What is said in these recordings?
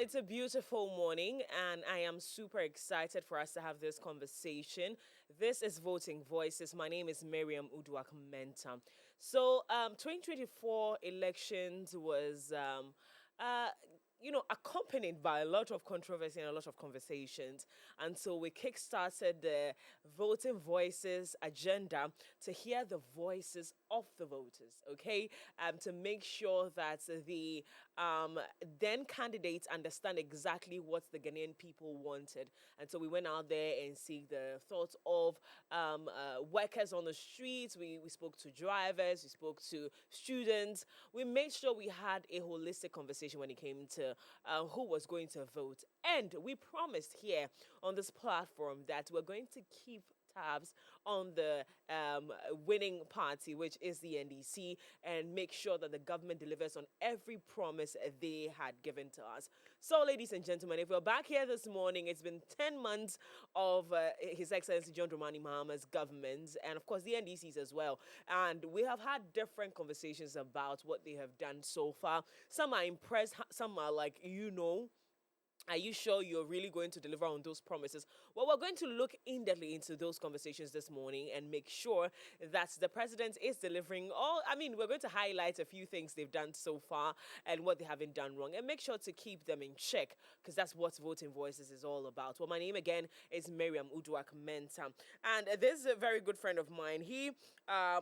It's a beautiful morning, and I am super excited for us to have this conversation. This is Voting Voices. My name is Miriam Uduak Menta. So, 2024 elections was uh, accompanied by a lot of controversy and a lot of conversations. And so we kickstarted the Voting Voices agenda to hear the voices of the voters, okay? To make sure that the then candidates understand exactly what the Ghanaian people wanted. And so we went out there and see the thoughts of workers on the streets. We spoke to drivers, we spoke to students. We made sure we had a holistic conversation when it came to who was going to vote. And we promised here on this platform that we're going to keep tabs on the winning party, which is the NDC, and make sure that the government delivers on every promise they had given to us. So, ladies and gentlemen, if we're back here this morning, it's been 10 months of His Excellency John Mahama's government, and of course the NDCs as well. And we have had different conversations about what they have done so far. Some are impressed, some are like, are you sure you're really going to deliver on those promises? Well, we're going to look in-depthly into those conversations this morning and make sure that the president is delivering we're going to highlight a few things they've done so far and what they haven't done wrong and make sure to keep them in check because that's what Voting Voices is all about. Well, my name again is Miriam Uduak Menta. And this is a very good friend of mine. He, I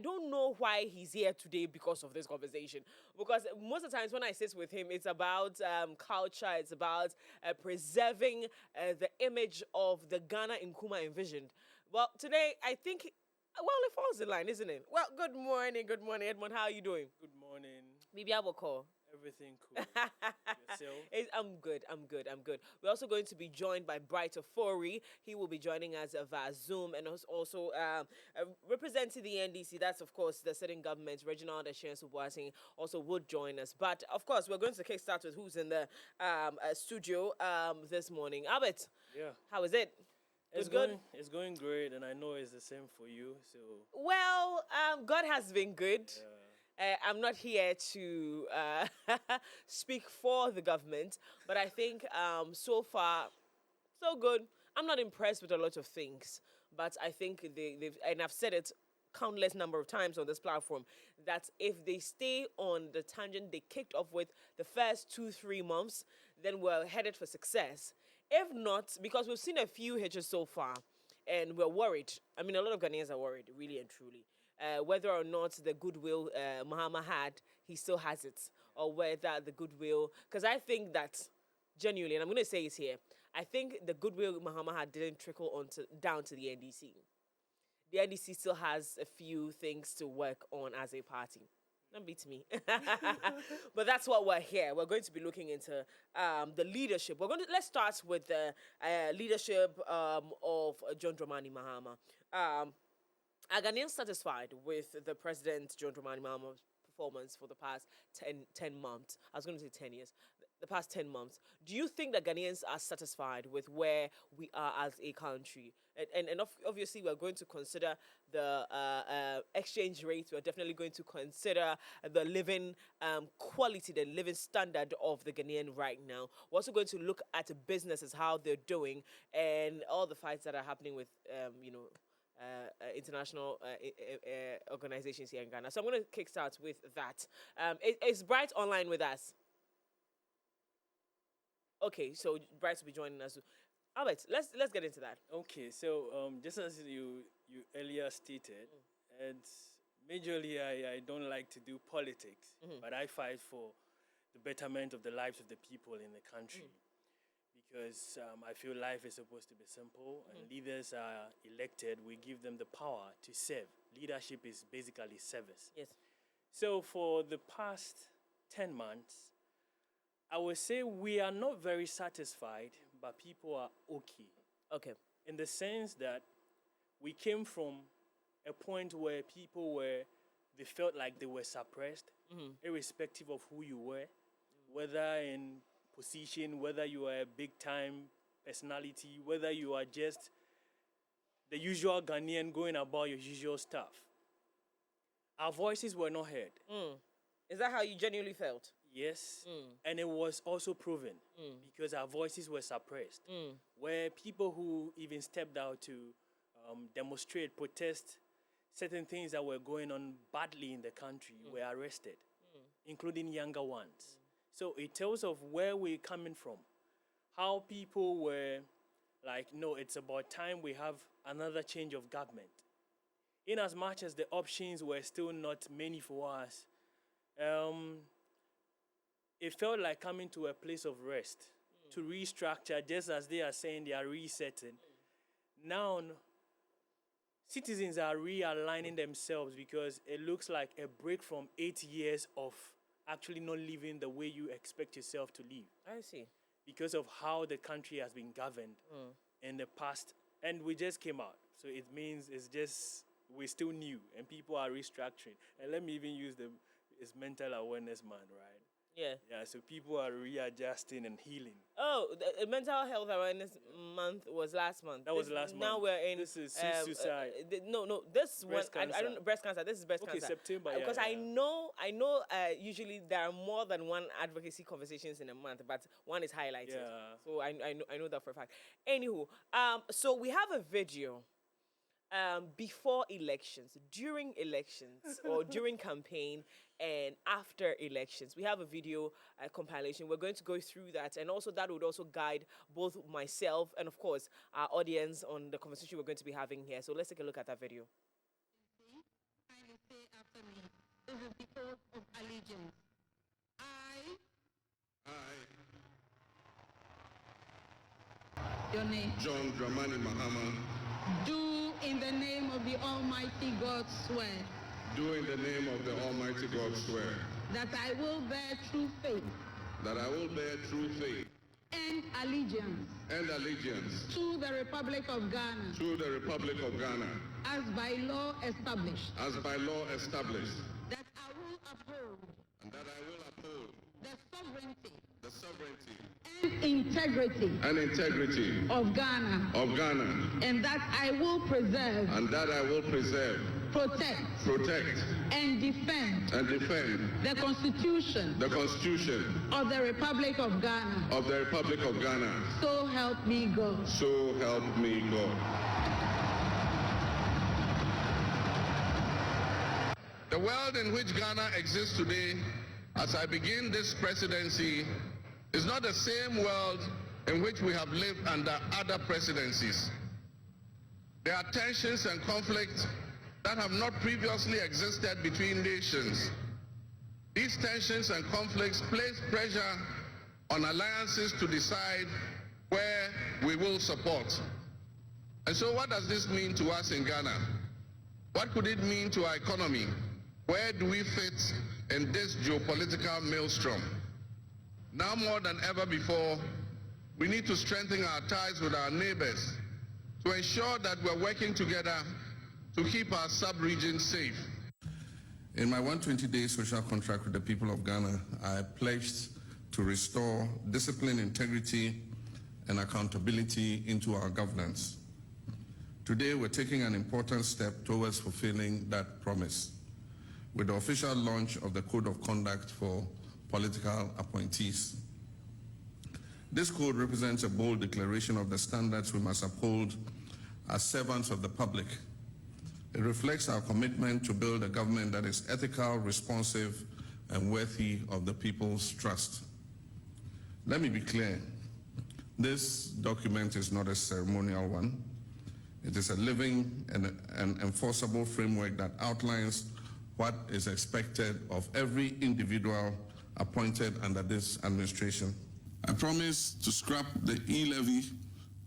don't know why he's here today because of this conversation. Because most of the times when I sit with him, it's about culture, it's about preserving the image of the Ghana Nkrumah envisioned. Well, today, I think, it falls in line, isn't it? Well, good morning, Edmund. How are you doing? Good morning. Maybe I will call. Everything cool. Yourself? I'm good. We're also going to be joined by Bright Ofori. He will be joining us via Zoom and also representing the NDC. That's, of course, the sitting government. Reginald Ashensu also would join us. But, of course, we're going to kickstart with who's in the studio this morning. Albert, Yeah. how is it? It's going great, and I know it's the same for you. So. Well, God has been good. Yeah. I'm not here to speak for the government, but I think so far, so good. I'm not impressed with a lot of things, but I think they've, and I've said it countless number of times on this platform, that if they stay on the tangent they kicked off with the first 2-3 months, then we're headed for success. If not, because we've seen a few hitches so far, and we're worried. I mean, a lot of Ghanaians are worried, really and truly. Whether or not the goodwill Mahama had, he still has it. Or whether the goodwill... Because I think that, genuinely, and I'm going to say it here, I think the goodwill Mahama had didn't trickle down to the NDC. The NDC still has a few things to work on as a party. Don't beat me. But that's what we're here. We're going to be looking into the leadership. Let's start with the leadership of John Dramani Mahama. Are Ghanaians satisfied with the President John Dramani Mahama's performance for the past 10 months? I was going to say 10 years. The past 10 months. Do you think that Ghanaians are satisfied with where we are as a country? And obviously, we're going to consider the exchange rate. We're definitely going to consider the living quality, the living standard of the Ghanaian right now. We're also going to look at businesses, how they're doing, and all the fights that are happening with, international organizations here in Ghana. So I'm going to kickstart with that. Is Bright online with us? Okay, so Bright will be joining us. Albert, let's get into that. Okay, so just as you earlier stated, and majorly I don't like to do politics, but I fight for the betterment of the lives of the people in the country. Because I feel life is supposed to be simple, and leaders are elected. We give them the power to serve. Leadership is basically service. Yes. So for the past 10 months, I would say we are not very satisfied, but people are okay. Okay. In the sense that we came from a point where they felt like they were suppressed, irrespective of who you were, whether in position, whether you are a big-time personality, whether you are just the usual Ghanaian going about your usual stuff. Our voices were not heard. Is that how you genuinely felt? Yes, and it was also proven because our voices were suppressed. Where people who even stepped out to demonstrate, protest certain things that were going on badly in the country were arrested, including younger ones. So it tells of where we're coming from, how people were like, no, it's about time we have another change of government. In as much as the options were still not many for us, it felt like coming to a place of rest, to restructure, just as they are saying they are resetting. Now, citizens are realigning themselves because it looks like a break from 8 years of actually not living the way you expect yourself to live. I see. Because of how the country has been governed in the past. And we just came out. So it means we're still new and people are restructuring. And let me even use it's Mental Awareness Month, right? Yeah. Yeah, so people are readjusting and healing. Oh, the Mental Health Awareness Month was last month. That was last month. Now we're in. This is suicide. No, this breast one. I don't know, breast cancer. This is breast cancer. Okay, September. Because yeah. I know. Usually there are more than one advocacy conversations in a month, but one is highlighted. Yeah. So I know that for a fact. Anywho, so we have a video. Before elections, during elections, or during campaign and after elections. We have a video compilation. We're going to go through that, and also that would also guide both myself and, of course, our audience on the conversation we're going to be having here. So let's take a look at that video. Kindly say after me. This is the oath of allegiance. Your name. John Mahama. Do in the name of the Almighty God swear. Do in the name of the Almighty God swear. That I will bear true faith. That I will bear true faith. And allegiance. And allegiance. To the Republic of Ghana. To the Republic of Ghana. As by law established. As by law established. That I will uphold. And that I will uphold. The sovereignty. The sovereignty. And integrity. And integrity. Of Ghana. Of Ghana. And that I will preserve. And that I will preserve. Protect. Protect. And defend. And defend. The Constitution. The Constitution. Of the Republic of Ghana. Of the Republic of Ghana. So help me God. So help me God. The world in which Ghana exists today, as I begin this presidency, is not the same world in which we have lived under other presidencies. There are tensions and conflicts that have not previously existed between nations. These tensions and conflicts place pressure on alliances to decide where we will support. And so what does this mean to us in Ghana? What could it mean to our economy? Where do we fit in this geopolitical maelstrom? Now more than ever before, we need to strengthen our ties with our neighbors to ensure that we're working together to keep our sub-region safe. In my 120-day social contract with the people of Ghana, I pledged to restore discipline, integrity, and accountability into our governance. Today, we're taking an important step towards fulfilling that promise with the official launch of the Code of Conduct for Political Appointees. This code represents a bold declaration of the standards we must uphold as servants of the public. It reflects our commitment to build a government that is ethical, responsive, and worthy of the people's trust. Let me be clear. This document is not a ceremonial one. It is a living and enforceable framework that outlines what is expected of every individual appointed under this administration. I promise to scrap the e-levy,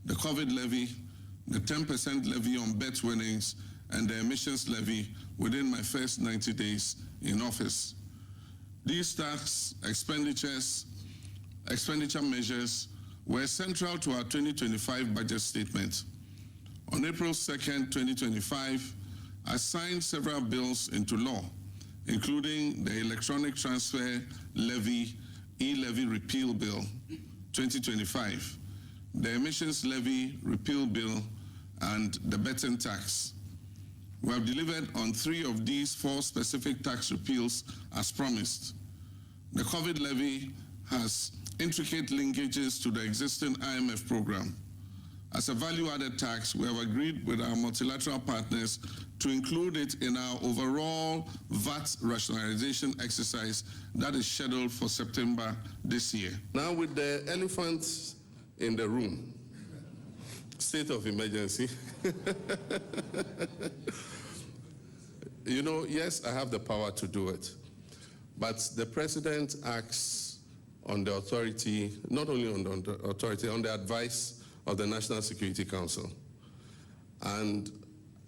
the COVID levy, the 10% levy on bet winnings, and the emissions levy within my first 90 days in office. These tax expenditure measures were central to our 2025 budget statement. On April 2nd, 2025, I signed several bills into law, including the Electronic Transfer Levy e-levy repeal bill 2025, the emissions levy repeal bill, and the betting tax. We have delivered on 3 of these 4 specific tax repeals as promised. The COVID levy has intricate linkages to the existing IMF program. As a value-added tax, we have agreed with our multilateral partners to include it in our overall VAT rationalization exercise that is scheduled for September this year. Now, with the elephant in the room, state of emergency. You know, yes, I have the power to do it, but the president acts on the authority, not only on the authority, on the advice of the National Security Council. And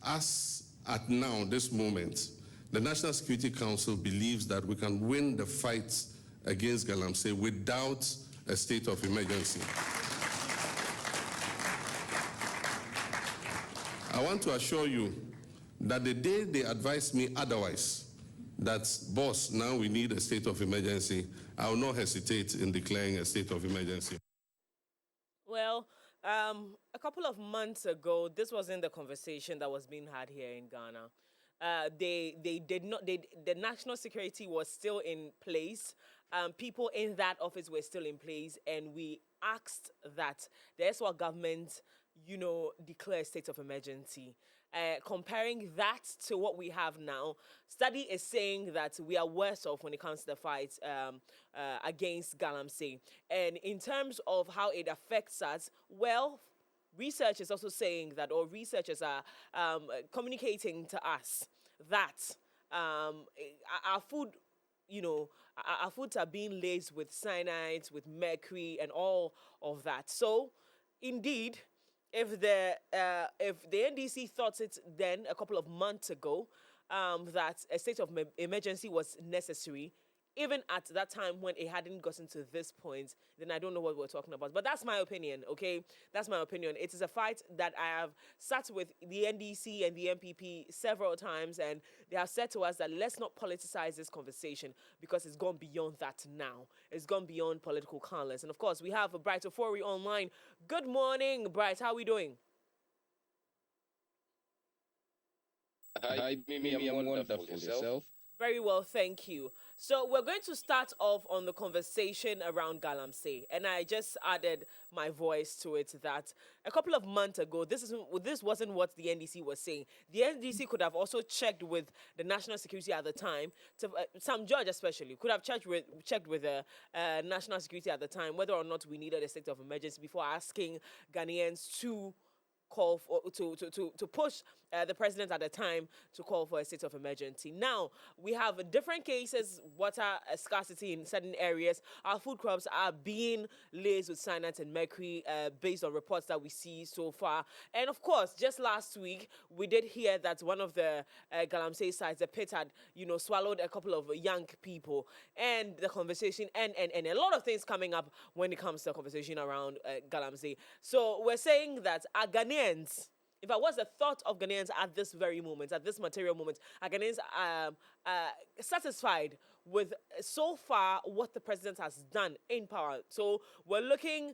as at now, this moment, the National Security Council believes that we can win the fight against Galamsey without a state of emergency. I want to assure you that the day they advise me otherwise, that, boss, now we need a state of emergency, I will not hesitate in declaring a state of emergency. Well, a couple of months ago, this wasn't the conversation that was being had here in Ghana. The national security was still in place. People in that office were still in place, and we asked that the SWAT government, declare a state of emergency. Comparing that to what we have now, study is saying that we are worse off when it comes to the fight against Galamsey. And in terms of how it affects us, well, research is also saying that, or researchers are communicating to us that our food, our foods are being laced with cyanides, with mercury, and all of that. So, indeed, if the NDC thought it then a couple of months ago that a state of emergency was necessary, even at that time when it hadn't gotten to this point, then I don't know what we're talking about. But that's my opinion, okay? That's my opinion. It is a fight that I have sat with the NDC and the MPP several times, and they have said to us that let's not politicize this conversation because it's gone beyond that now. It's gone beyond political colors. And of course, we have Bright Ofori online. Good morning, Bright. How are we doing? Hi, Mimi. I'm wonderful. Yourself? Very well, thank you. So we're going to start off on the conversation around Galamsey, and I just added my voice to it that a couple of months ago, this wasn't what the NDC was saying. The NDC could have also checked with the national security at the time, some judge especially could have checked with the national security at the time whether or not we needed a state of emergency before asking Ghanaians to call for to push the president at the time to call for a state of emergency. Now we have different cases, water scarcity in certain areas. Our food crops are being laced with cyanide and mercury based on reports that we see so far. And of course, just last week we did hear that one of the Galamsey sites, the pit, had swallowed a couple of young people, and the conversation and a lot of things coming up when it comes to the conversation around Galamsey. So we're saying that our Ghanaians, if I was the thought of Ghanaians at this very moment, at this material moment, are Ghanaians satisfied with so far what the president has done in power? So we're looking,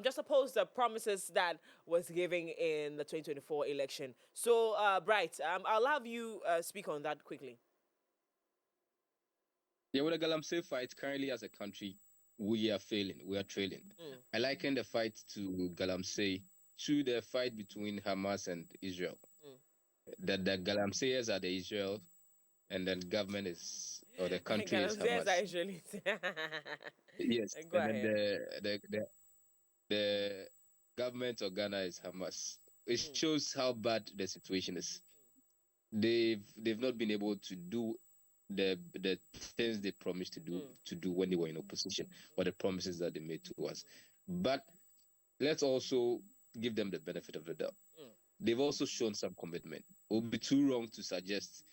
just suppose the promises that was given in the 2024 election. So, Bright, I'll have you speak on that quickly. Yeah, with the Galamsey fight, currently as a country, we are failing. We are trailing. I liken the fight to Galamsey to the fight between Hamas and Israel. That the Galamseyers are the Israel, and then government is, or the country is Hamas. Are Israelis. Yes, Go and ahead. then the government of Ghana is Hamas. It shows how bad the situation is. They've not been able to do the things they promised to do when they were in opposition, or the promises that they made to us. But let's also give them the benefit of the doubt. They've also shown some commitment. It would be too wrong to suggest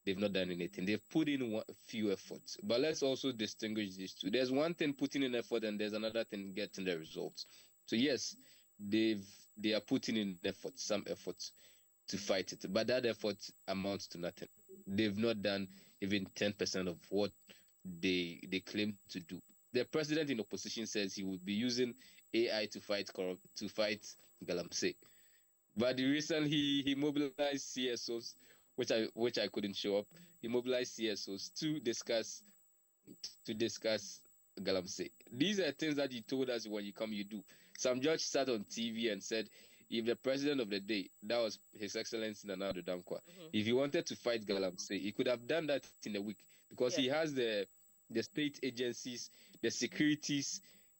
they've not done anything. They've put in few efforts. But let's also distinguish these two. There's one thing putting in effort, and there's another thing getting the results. So yes, they are putting in efforts, some efforts to fight it, but that effort amounts to nothing. They've not done even 10% of what they claim to do. The president in opposition says he would be using AI to fight Galamsey. But recently he mobilized CSOs, which I couldn't show up. He mobilized CSOs to discuss to discuss Galamsey. These are things that you told us when you come, you do. Some judge sat on TV and said, if the president of the day, that was His Excellency Nana Addo Dankwa, if he wanted to fight Galamsey, he could have done that in a week because Yeah. he has the state agencies, the security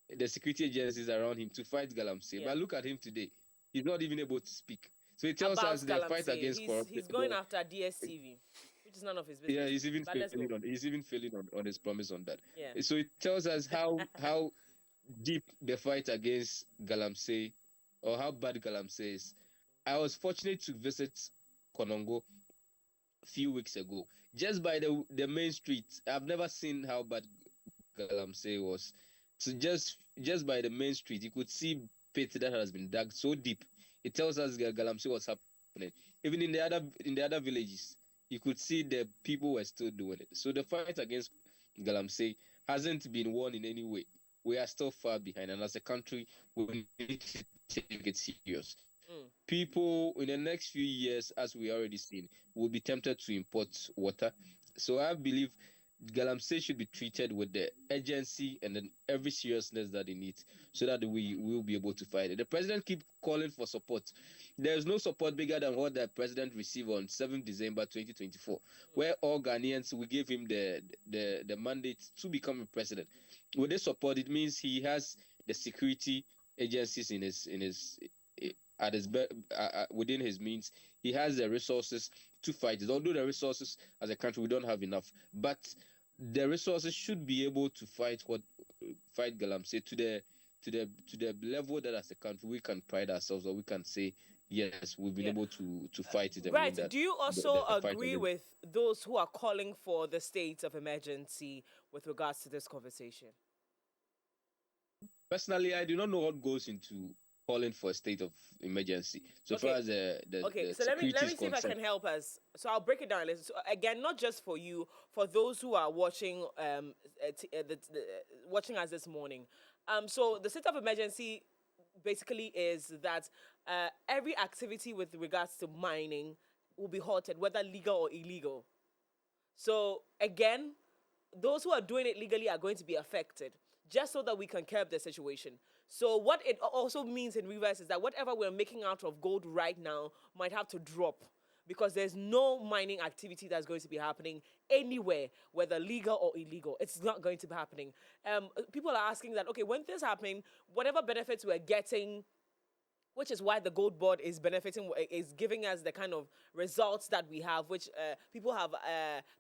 agencies around him to fight Galamsey. Yeah. But look at him today; he's not even able to speak. So it tells About us the fight Galamsey, against corruption. he's going after DSTV, which is none of his business. Yeah, But let's go. he's even failing on his promise on that. Yeah. So it tells us how deep the fight against Galamsey or how bad Galamsey is. I was fortunate to visit Konongo a few weeks ago. Just by the main street, I've never seen how bad Galamsey was. So just by the main street, you could see pit that has been dug so deep. It tells us that Galamsey was happening. Even in the other villages, you could see the people were still doing it. So the fight against Galamsey hasn't been won in any way. We are still far behind, and as a country, we need to take it serious. People in the next few years, as we already seen, will be tempted to import water. So I believe Galamsey should be treated with the urgency and then every seriousness that they need, so that we will be able to fight it. The president keep calling for support. There is no support bigger than what the president received on 7th December 2024, where all Ghanaians, we gave him the mandate to become a president. With this support, it means he has the security agencies within his means. He has the resources to fight it. Although the resources as a country we don't have enough, but the resources should be able to fight Galamsey to the level that as a country we can pride ourselves, or we can say yes, we've been able to fight it. And Right. that, Do you also the fight agree against- with those who are calling for the state of emergency with regards to this conversation? Personally, I do not know what goes into calling for a state of emergency. So Okay. far as the So let me security is see if I concerned. can help us. So I'll break it down. So again, not just for you, for those who are watching watching us this morning. So the state of emergency basically is that every activity with regards to mining will be halted, whether legal or illegal. So again, those who are doing it legally are going to be affected, just so that we can curb the situation. So what it also means in reverse is that whatever we're making out of gold right now might have to drop, because there's no mining activity that's going to be happening anywhere, whether legal or illegal. It's not going to be happening. People are asking that, okay, when this happening, whatever benefits we're getting, which is why the gold board is giving us the kind of results that we have, which people have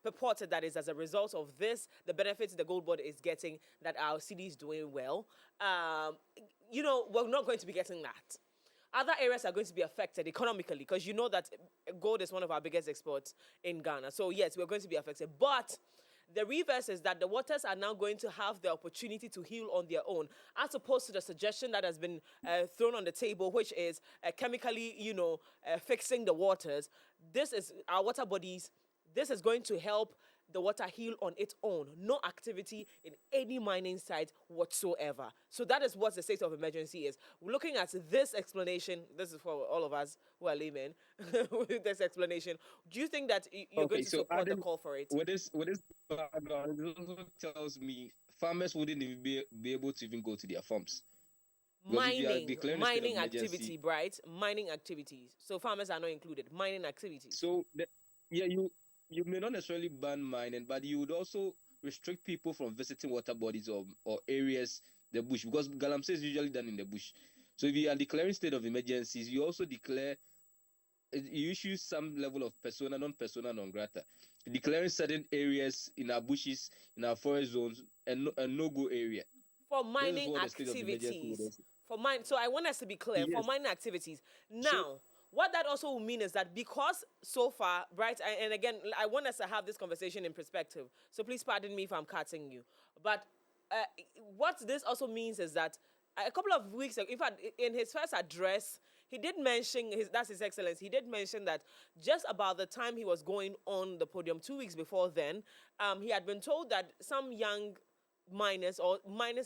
purported that is as a result of this, the benefits the gold board is getting, that our city is doing well. We're not going to be getting that. Other areas are going to be affected economically, because you know that gold is one of our biggest exports in Ghana. So yes, we're going to be affected. But the reverse is that the waters are now going to have the opportunity to heal on their own, as opposed to the suggestion that has been thrown on the table, which is chemically, fixing the waters. This is our water bodies. This is going to help the water heal on its own. No activity in any mining site whatsoever. So that is what the state of emergency is. Looking at this explanation, this is for all of us who are laymen, with this explanation, do you think that you're going to support the call for it? With this background, it also tells me farmers wouldn't even be able to even go to their farms. Mining activity, right? Mining activities. So farmers are not included. Mining activities. So you may not necessarily ban mining, but you would also restrict people from visiting water bodies or areas, the bush, because Galamsey is usually done in the bush. So if you are declaring state of emergencies, you also you issue some level of persona non grata, declaring certain areas in our bushes, in our forest zones, and no-go area. For mining activities. So I want us to be clear, yes. For mining activities. Now, what that also will mean is that because so far, right, and again, I want us to have this conversation in perspective, so please pardon me if I'm cutting you, but what this also means is that a couple of weeks ago, in fact, in his first address, he did mention, that's His Excellency, he did mention that just about the time he was going on the podium 2 weeks before then, he had been told that some young miners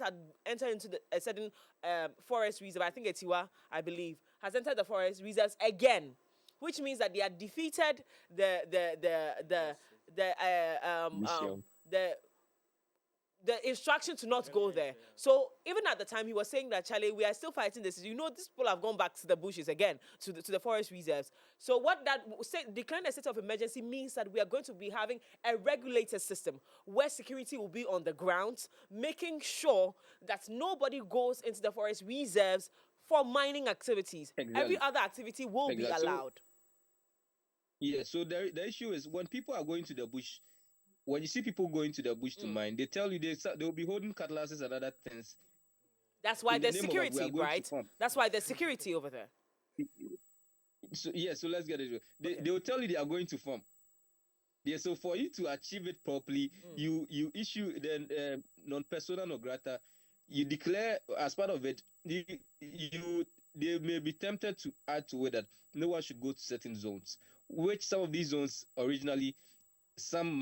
had entered into a certain forest reserve. I think Etiwa, I believe, has entered the forest reserves again, which means that they had defeated the the instruction to not go there. So even at the time, he was saying that, Charlie, we are still fighting this. You know, these people have gone back to the bushes again, to the forest reserves. So what that declaring a state of emergency means that we are going to be having a regulated system where security will be on the ground, making sure that nobody goes into the forest reserves for mining activities. Every Exactly. other activity will be Exactly. So allowed. yeah, so the issue is when people are going to the bush, when you see people going to the bush to mine, they tell you they will be holding cutlasses and other things That's why in the there's name of we are security, going to right? farm. That's why there's security over there. So yeah, so let's get it. Okay. They will tell you they are going to farm. Yeah, so for you to achieve it properly, you issue the non persona non grata. You declare as part of it. You they may be tempted to add to it that no one should go to certain zones, which some of these zones originally some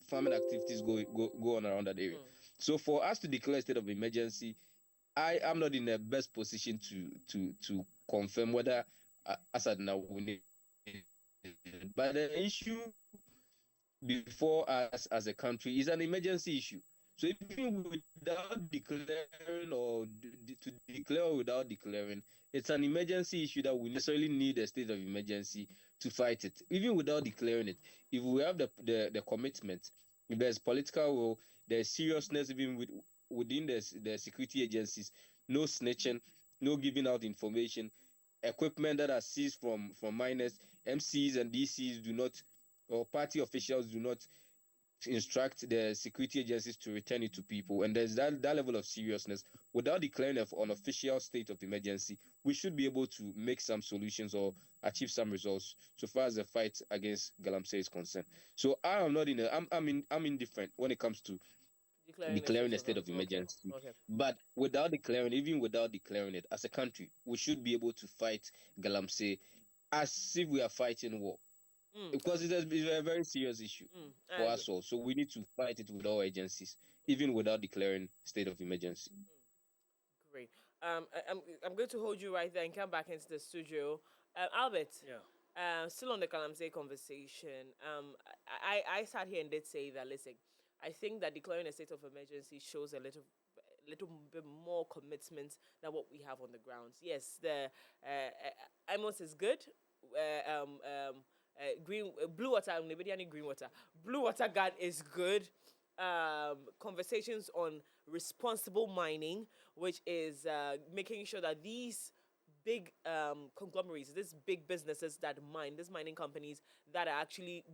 farming activities go on around that area. So for us to declare a state of emergency, I am not in the best position to confirm whether as at now we need it. But the issue before us as a country is an emergency issue. So even without declaring or to declare or without declaring, it's an emergency issue that we necessarily need a state of emergency to fight it. Even without declaring it, if we have the commitment, if there's political will, there's seriousness even within the security agencies, no snitching, no giving out information, equipment that are seized from miners, MCs and DCs do not, or party officials do not instruct the security agencies to return it to people, and there's that level of seriousness. Without declaring an official state of emergency, we should be able to make some solutions or achieve some results so far as the fight against Galamsey is concerned. So I am not in a I'm indifferent when it comes to declaring a state of Okay. emergency. Okay. But even without declaring it, as a country, we should be able to fight Galamsey as if we are fighting war, because it's a very serious issue I for agree. us all. So we need to fight it with all agencies, even without declaring state of emergency. Great. I'm going to hold you right there and come back into the studio. Albert. Yeah. Still on the Galamsey conversation. I sat here and did say that. Listen, I think that declaring a state of emergency shows a little bit more commitment than what we have on the grounds. Yes, the Amos is good. Blue water, nobody any green water. Blue water guard is good. Conversations on responsible mining, which is making sure that these big conglomerates, these big businesses that mine, these mining companies that are actually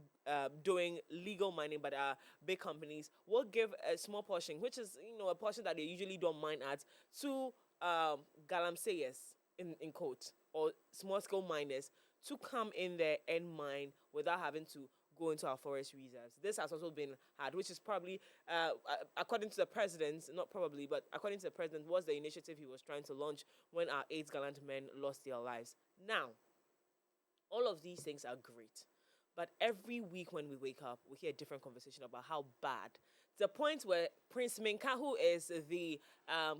doing legal mining but are big companies, will give a small portion, which is a portion that they usually don't mine at, to galamseyers in quote, or small scale miners to come in there and mine without having to go into our forest reserves. This has also been had, which is probably, according to the president, not probably, but according to the president, was the initiative he was trying to launch when our 8 gallant men lost their lives. Now, all of these things are great, but every week when we wake up, we hear a different conversation about how bad. To the point where Prince Minka, who is the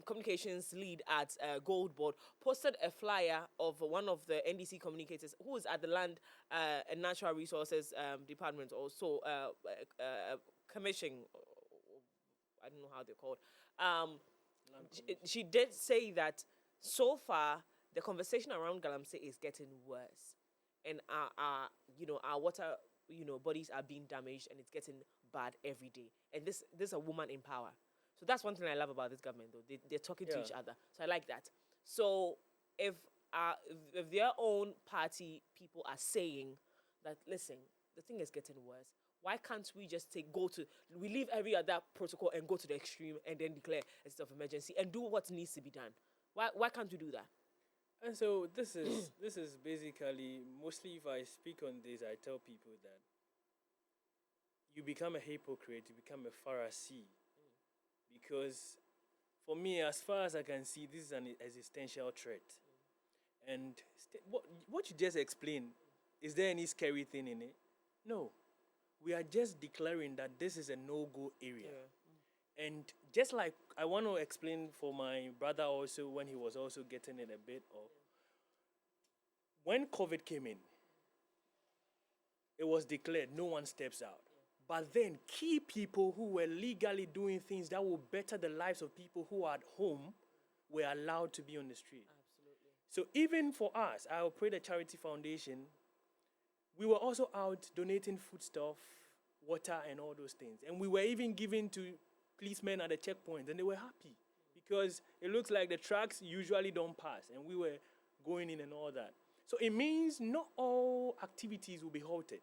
communications lead at Gold Board, posted a flyer of one of the NDC communicators who is at the Land and Natural Resources Department, also commission. I don't know how they're called. She did say that so far the conversation around Galamsey is getting worse, and our water bodies are being damaged, and it's getting bad every day. And this is a woman in power. So that's one thing I love about this government, though. They're talking to each other. So I like that. So if their own party people are saying that, listen, the thing is getting worse, why can't we just we leave every other protocol and go to the extreme and then declare a state of emergency and do what needs to be done? Why can't we do that? And so this is basically, mostly if I speak on this, I tell people that you become a hypocrite, you become a Pharisee. Because for me, as far as I can see, this is an existential threat. And what you just explained, is there any scary thing in it? No. We are just declaring that this is a no-go area. Yeah. And just like I want to explain for my brother also, when he was also getting in a bit of, when COVID came in, it was declared no one steps out. but then key people who were legally doing things that will better the lives of people who are at home were allowed to be on the street. Absolutely. So even for us, our Pray the Charity Foundation, we were also out donating foodstuff, water, and all those things. And we were even giving to policemen at the checkpoint, and they were happy because it looks like the trucks usually don't pass, and we were going in and all that. So it means not all activities will be halted.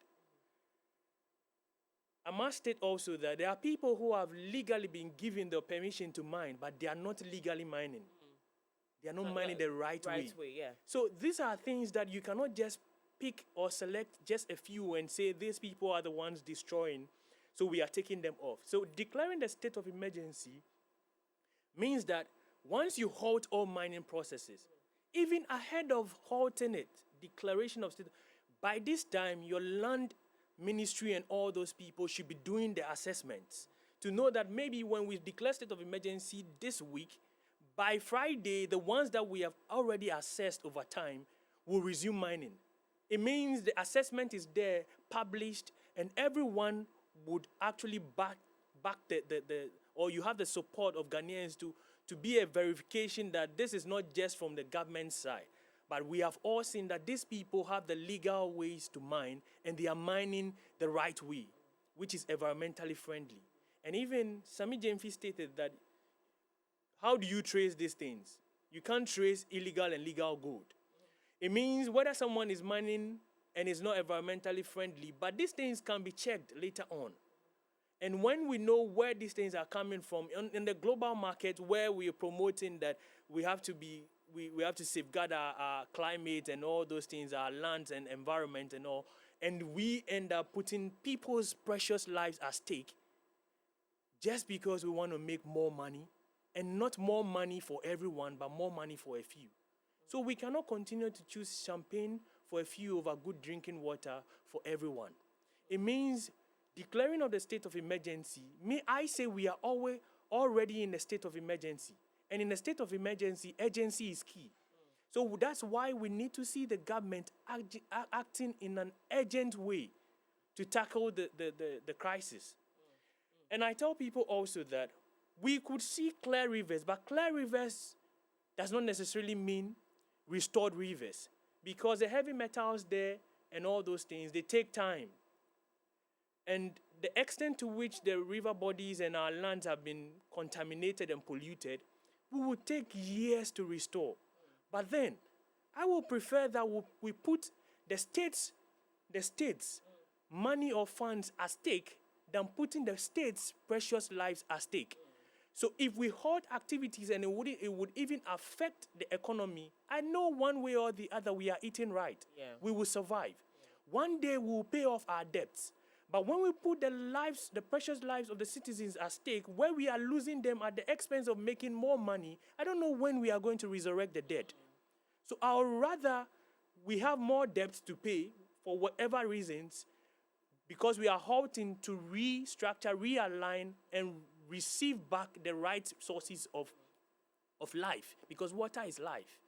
I must state also that there are people who have legally been given the permission to mine, but they are not legally mining. They are not mining the right way. Yeah. So these are things that you cannot just pick or select just a few and say these people are the ones destroying, so we are taking them off. So declaring the state of emergency means that once you halt all mining processes, even ahead of halting it, declaration of state, by this time your land ministry and all those people should be doing the assessments to know that maybe when we declare state of emergency this week, by Friday, the ones that we have already assessed over time will resume mining. It means the assessment is there, published, and everyone would actually back or you have the support of Ghanaians to be a verification that this is not just from the government side, but we have all seen that these people have the legal ways to mine, and they are mining the right way, which is environmentally friendly. And even Sami Jemfi stated that, how do you trace these things? You can't trace illegal and legal gold. It means whether someone is mining and is not environmentally friendly, but these things can be checked later on. And when we know where these things are coming from, in the global market where we are promoting that we have to safeguard our climate and all those things, our lands and environment and all, and we end up putting people's precious lives at stake just because we want to make more money, and not more money for everyone, but more money for a few. So we cannot continue to choose champagne for a few over good drinking water for everyone. It means declaring of the state of emergency. I say we are already in a state of emergency. And in a state of emergency, urgency is key. So that's why we need to see the government acting in an urgent way to tackle the crisis. And I tell people also that we could see clear rivers, but clear rivers does not necessarily mean restored rivers, because the heavy metals there and all those things, they take time. And the extent to which the river bodies and our lands have been contaminated and polluted, we will take years to restore. But then, I will prefer that we put the states' money or funds at stake than putting the states' precious lives at stake. So if we halt activities and it would even affect the economy, I know one way or the other we are eating right. Yeah. We will survive. One day we will pay off our debts. But when we put the precious lives of the citizens at stake, where we are losing them at the expense of making more money, I don't know when we are going to resurrect the dead. So I would rather we have more debts to pay for whatever reasons, because we are halting to restructure, realign, and receive back the right sources of life, because water is life,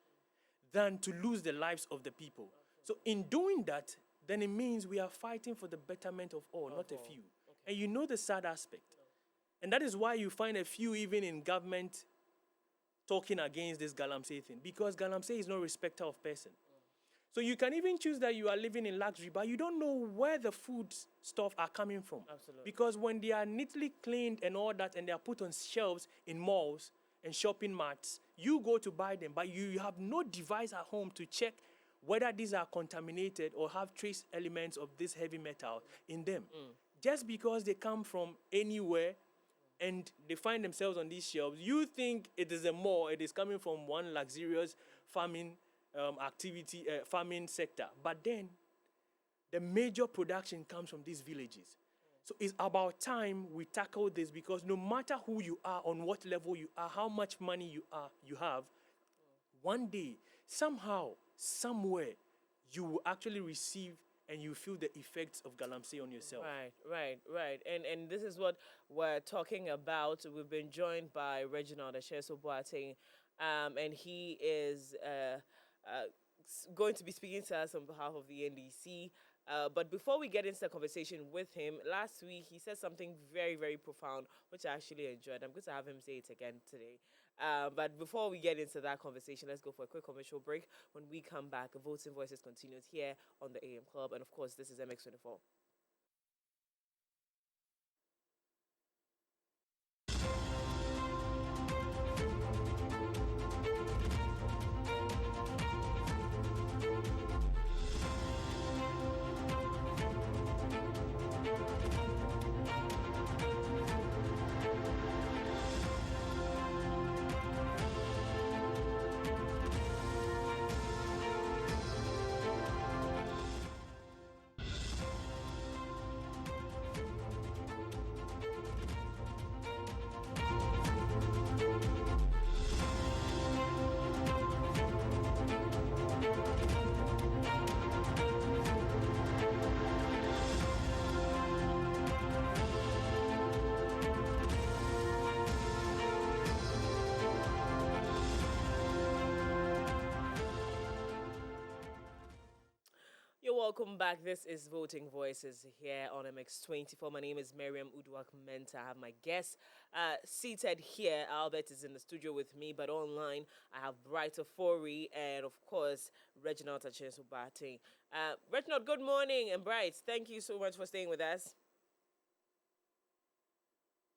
than to lose the lives of the people. So in doing that, then it means we are fighting for the betterment of all, not a few. Okay. And you know the sad aspect. And that is why you find a few even in government talking against this Galamsey thing, because Galamsey is no respecter of person. So you can even choose that you are living in luxury, but you don't know where the food stuff are coming from. Absolutely. Because when they are neatly cleaned and all that, and they are put on shelves in malls and shopping marts, you go to buy them, but you have no device at home to check whether these are contaminated or have trace elements of this heavy metal in them. Just because they come from anywhere and they find themselves on these shelves, you think it is a mall, it is coming from one luxurious farming farming sector. But then the major production comes from these villages. So it's about time we tackle this, because no matter who you are, on what level you are, how much money you have, one day, somehow, somewhere, you will actually receive and you feel the effects of Galamsey on yourself. Right. And this is what we're talking about. We've been joined by Reginald Asheso Boateng, and he is going to be speaking to us on behalf of the NDC. But before we get into the conversation with him, last week he said something very, very profound, which I actually enjoyed. I'm going to have him say it again today. But before we get into that conversation, let's go for a quick commercial break. When we come back, Voting Voices continues here on the AM Club. And of course, this is MX24. You're welcome back. This is Voting Voices here on MX24. My name is Miriam Uduak Menta. I have my guest seated here. Albert is in the studio with me, but online I have Bright Ofori and, of course, Reginald Tachensu Bating. Reginald, good morning, and Bright, thank you so much for staying with us.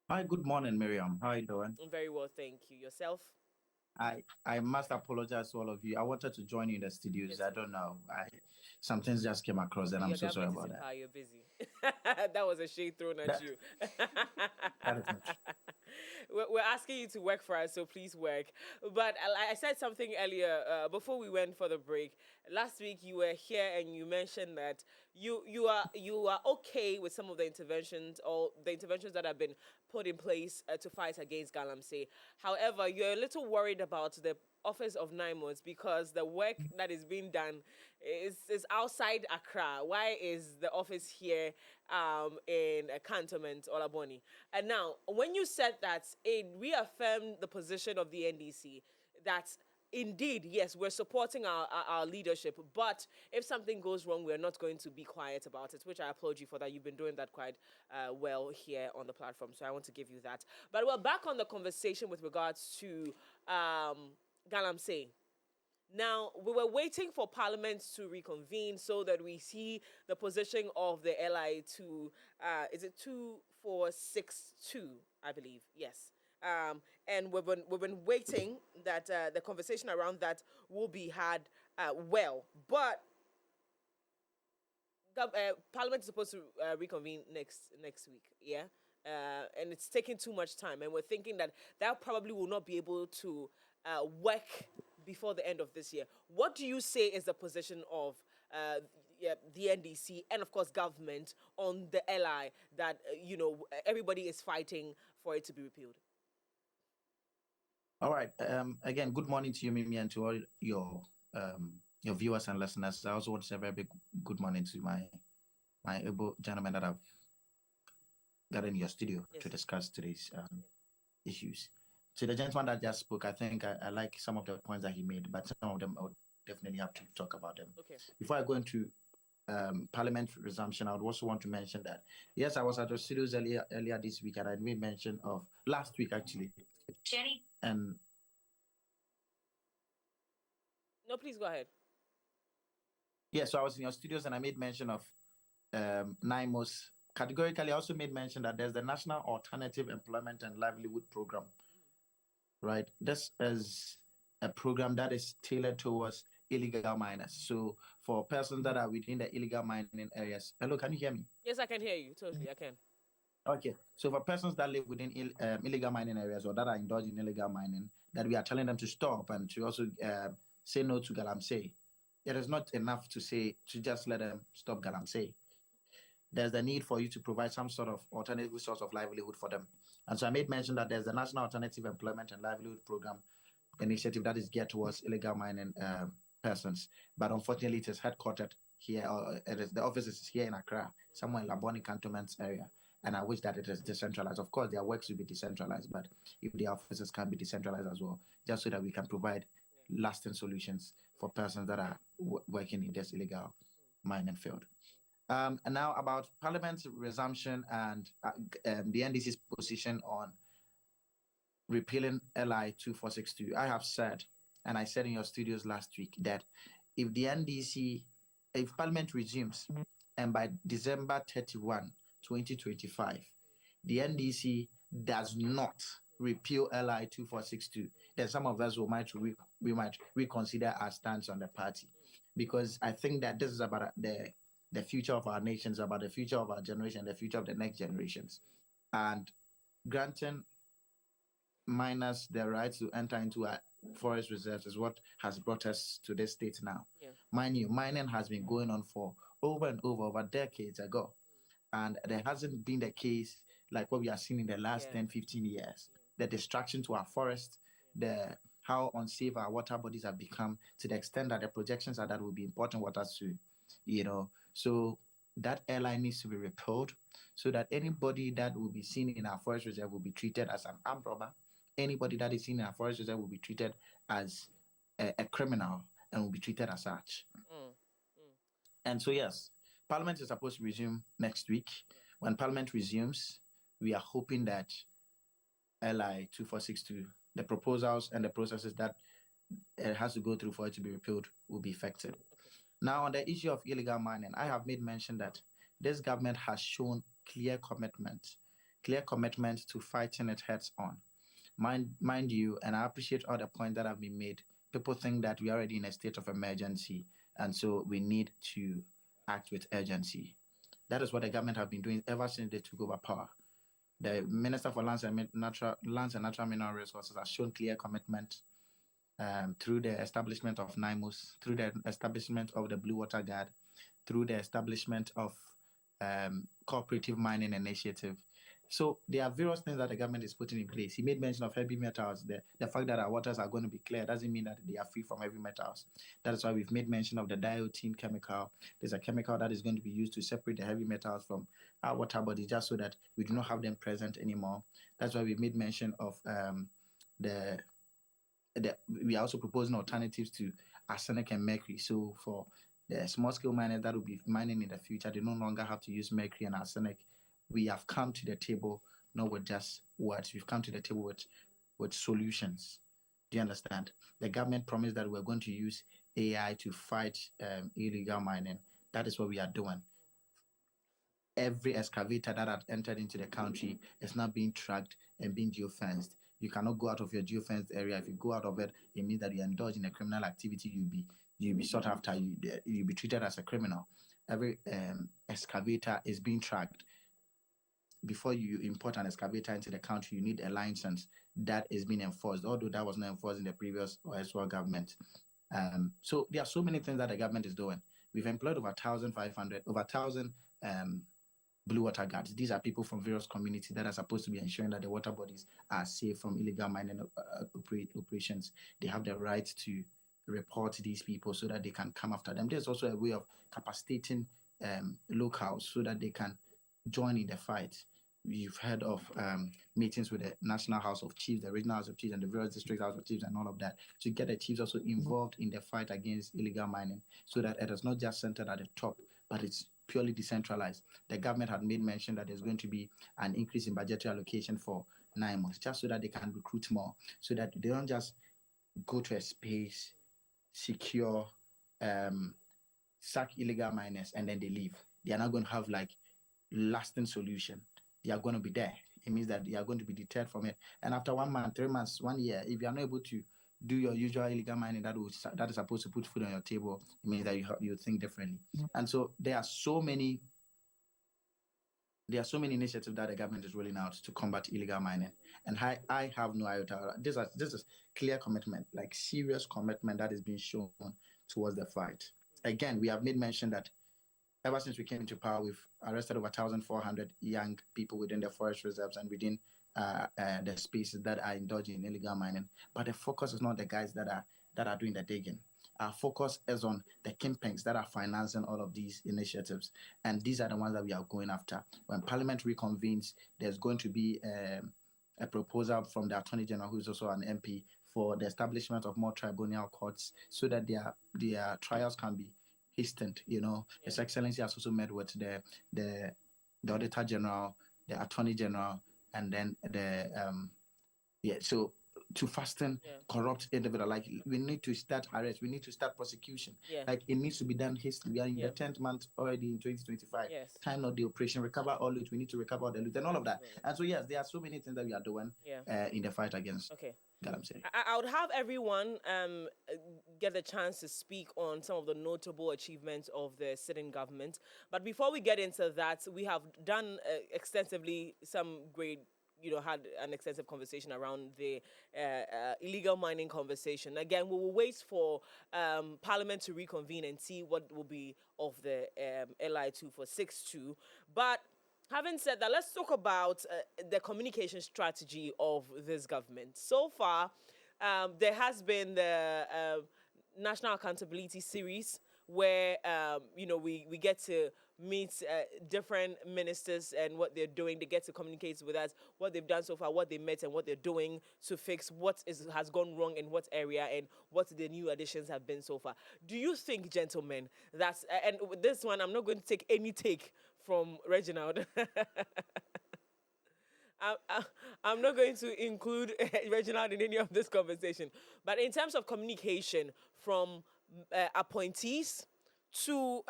Hi, good morning, Miriam. How are you doing? I'm very well, thank you. Yourself? I must apologize to all of you. I wanted to join you in the studios. Yes, I don't know. Some things just came across, and I'm so sorry about that. You're busy. That was a shade thrown at you. That is not true. We're asking you to work for us, so please work. But I said something earlier before we went for the break. Last week you were here and you mentioned that you are okay with some of the interventions or the interventions that have been put in place to fight against Galamsey. However, you're a little worried about the office of 9 months because the work that is being done is outside Accra. Why is the office here in a cantonment, Olaboni? And now, when you said that, it reaffirmed the position of the NDC that indeed, yes, we're supporting our leadership, but if something goes wrong, we're not going to be quiet about it, which I applaud you for that. You've been doing that quite well here on the platform, so I want to give you that. But we're back on the conversation with regards to Galamsey. Now, we were waiting for Parliament to reconvene so that we see the position of the LI to, is it 2462, I believe, yes. And we've been waiting that the conversation around that will be had well. But Parliament is supposed to reconvene next week, yeah? And it's taking too much time. And we're thinking that probably will not be able to work before the end of this year. What do you say is the position of the NDC and, of course, government on the LI that, everybody is fighting for it to be repealed? All right. Again, good morning to you, Mimi, and to all your viewers and listeners. I also want to say a very big good morning to my able gentleman that I've got in your studio to discuss today's issues. So the gentleman that just spoke, I think I like some of the points that he made, but some of them I would definitely have to talk about them. Okay. Before I go into Parliament resumption, I would also want to mention that, yes, I was at the studios earlier this week, and I made mention of last week, actually. Jenny. And no, please go ahead. yeah, so I was in your studios and I made mention of NIMOS. Categorically, I also made mention that there's the National Alternative Employment and Livelihood Program, right? This is a program that is tailored towards illegal miners. So for persons that are within the illegal mining areas, hello, can you hear me? Yes, I can hear you. Totally, I can. Okay, so for persons that live within illegal mining areas or that are indulged in illegal mining, that we are telling them to stop and to also say no to Galamsey. It is not enough to just let them stop Galamsey. There's the need for you to provide some sort of alternative source of livelihood for them. And so I made mention that there's the National Alternative Employment and Livelihood Program initiative that is geared towards illegal mining persons. But unfortunately, it is headquartered here, or the office is here in Accra, somewhere in Laboni Cantonment area. And I wish that it is decentralized. Of course, their works will be decentralized, but if the offices can be decentralized as well, just so that we can provide lasting solutions for persons that are working in this illegal mining field. And now about Parliament's resumption and the NDC's position on repealing LI 2462. I have said, and I said in your studios last week, that if the NDC, if Parliament resumes, and by December 31, 2025, the NDC does not repeal LI 2462, then some of us we might reconsider our stance on the party, because I think that this is about the future of our nations, about the future of our generation, the future of the next generations, and granting miners the right to enter into our forest reserves is what has brought us to this state now. Yeah. Mind you, mining has been going on for over decades ago. And there hasn't been the case like what we are seeing in the last 10, 15 years. The destruction to our forests, the how unsafe our water bodies have become, to the extent that the projections are that will be important water soon. So that airline needs to be repealed, so that anybody that will be seen in our forest reserve will be treated as an armed robber. Anybody that is seen in our forest reserve will be treated as a criminal and will be treated as such. And so, yes, Parliament is supposed to resume next week. When Parliament resumes, we are hoping that LI 2462, the proposals and the processes that it has to go through for it to be repealed, will be effective. Now, on the issue of illegal mining, I have made mention that this government has shown clear commitment to fighting it heads on. Mind you, and I appreciate all the points that have been made. People think that we are already in a state of emergency, and so we need to act with urgency. That is what the government have been doing ever since they took over power. The Minister for Lands and Natural Mineral Resources has shown clear commitment through the establishment of NIMOS, through the establishment of the Blue Water Guard, through the establishment of cooperative mining initiative. So there are various things that the government is putting in place. He made mention of heavy metals. The fact that our waters are going to be clear doesn't mean that they are free from heavy metals. That is why we've made mention of the dioxin chemical. There's a chemical that is going to be used to separate the heavy metals from our water bodies, just so that we do not have them present anymore. That's why we made mention of we are also proposing alternatives to arsenic and mercury. So for the small-scale miners that will be mining in the future, they no longer have to use mercury and arsenic. We have come to the table not with just words. We've come to the table with solutions. Do you understand? The government promised that we're going to use AI to fight illegal mining. That is what we are doing. Every excavator that had entered into the country is now being tracked and being geofenced. You cannot go out of your geofenced area. If you go out of it, it means that you indulge in a criminal activity. You'll be sought after. You'll be treated as a criminal. Every excavator is being tracked. Before you import an excavator into the country, you need a license that is being enforced, although that was not enforced in the previous OSWA government. So there are so many things that the government is doing. We've employed over 1,000 Blue Water Guards. These are people from various communities that are supposed to be ensuring that the water bodies are safe from illegal mining operations. They have the right to report these people so that they can come after them. There's also a way of capacitating locals so that they can join in the fight. You've heard of meetings with the National House of Chiefs, the Regional House of Chiefs, and the various district House of Chiefs, and all of that, to get the chiefs also involved in the fight against illegal mining, so that it is not just centered at the top, but it's purely decentralized. The government had made mention that there's going to be an increase in budgetary allocation for 9 months, just so that they can recruit more, so that they don't just go to a space, secure, sack illegal miners, and then they leave. They are not going to have like lasting solution. They are going to be there. It means that they are going to be deterred from it. And after 1 month, 3 months, 1 year, if you are not able to do your usual illegal mining that is supposed to put food on your table, it means that you think differently. And so there are so many initiatives that the government is rolling out to combat illegal mining. And I have no iota. This is clear commitment, like serious commitment that is being shown towards the fight. Again, we have made mention that ever since we came into power, we've arrested over 1,400 young people within the forest reserves and within the spaces that are indulging in illegal mining. But the focus is not the guys that are doing the digging. Our focus is on the kingpins that are financing all of these initiatives. And these are the ones that we are going after. When Parliament reconvenes, there's going to be a proposal from the Attorney General, who is also an MP, for the establishment of more tribunal courts so that their trials can be hastened. His Excellency has also met with the Auditor General, the Attorney General, and then so to fasten corrupt individual, like we need to start arrest, we need to start prosecution. Like it needs to be done hastily. We are in the 10th month already in 2025. Time not the operation, recover all loot. We need to recover all the loot and all of that. And so yes, there are so many things that we are doing in the fight against Galamsey. I would have everyone get the chance to speak on some of the notable achievements of the sitting government. But before we get into that, we have done extensively some great, had an extensive conversation around the illegal mining conversation. Again, we will wait for Parliament to reconvene and see what will be of the LI2 for 6-2. But having said that, let's talk about the communication strategy of this government. So far, there has been the National Accountability Series where, we get to meet different ministers and what they're doing. They get to communicate with us what they've done so far, what they met, and what they're doing to fix what has gone wrong in what area and what the new additions have been so far. Do you think, gentlemen, that's and with this one, I'm not going to take any take from Reginald. I'm not going to include Reginald in any of this conversation. But in terms of communication from appointees to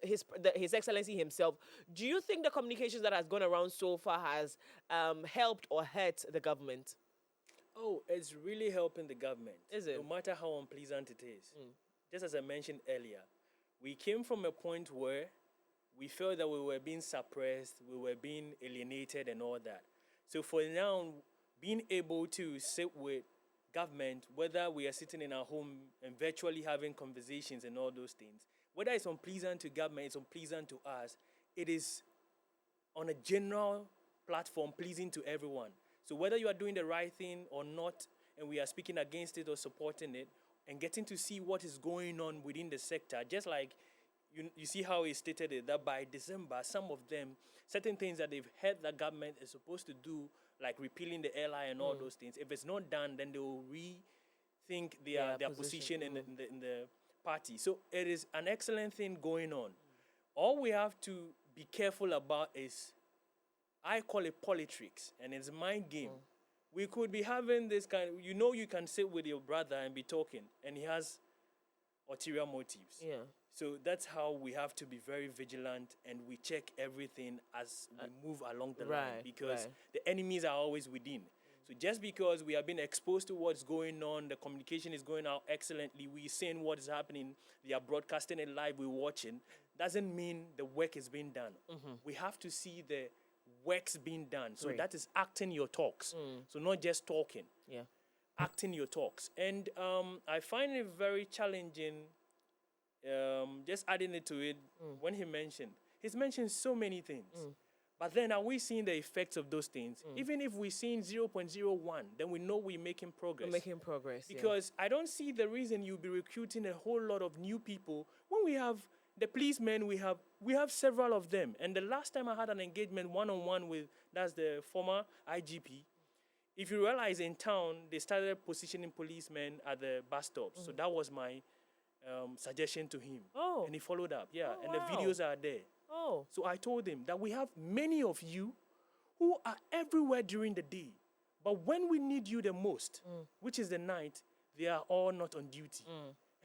His Excellency himself, do you think the communications that has gone around so far has helped or hurt the government? Oh, it's really helping the government. Is it? No matter how unpleasant it is. Just as I mentioned earlier, we came from a point where we felt that we were being suppressed, we were being alienated and all that. So for now, being able to sit with government, whether we are sitting in our home and virtually having conversations and all those things, whether it's unpleasant to government, it's unpleasant to us, it is on a general platform pleasing to everyone. So whether you are doing the right thing or not, and we are speaking against it or supporting it, and getting to see what is going on within the sector, just like you see how he stated it, that by December, some of them, certain things that they've heard the government is supposed to do, like repealing the LI and all those things, if it's not done, then they will rethink their position in the party. So it is an excellent thing going on. All we have to be careful about is, I call it politics, and it's mind game. We could be having this kind of, you can sit with your brother and be talking, and he has ulterior motives. Yeah. So that's how we have to be very vigilant, and we check everything as we move along the line, because the enemies are always within. So just because we have been exposed to what's going on, the communication is going out excellently, we're seeing what is happening, they are broadcasting it live, we're watching, doesn't mean the work is being done. We have to see the works being done. So that is acting your talks. So not just talking. Yeah. Acting your talks. And I find it very challenging, just adding it to it, when he's mentioned so many things. But then are we seeing the effects of those things? Even if we're seeing 0.01, then we know we're making progress. We're making progress, because I don't see the reason you'll be recruiting a whole lot of new people when we have the policemen, we have several of them. And the last time I had an engagement one-on-one with, that's the former IGP, if you realize in town, they started positioning policemen at the bus stops. So that was my suggestion to him. Oh. And he followed up, Oh, and wow. the videos are there. Oh. So I told him that we have many of you who are everywhere during the day. But when we need you the most, which is the night, they are all not on duty.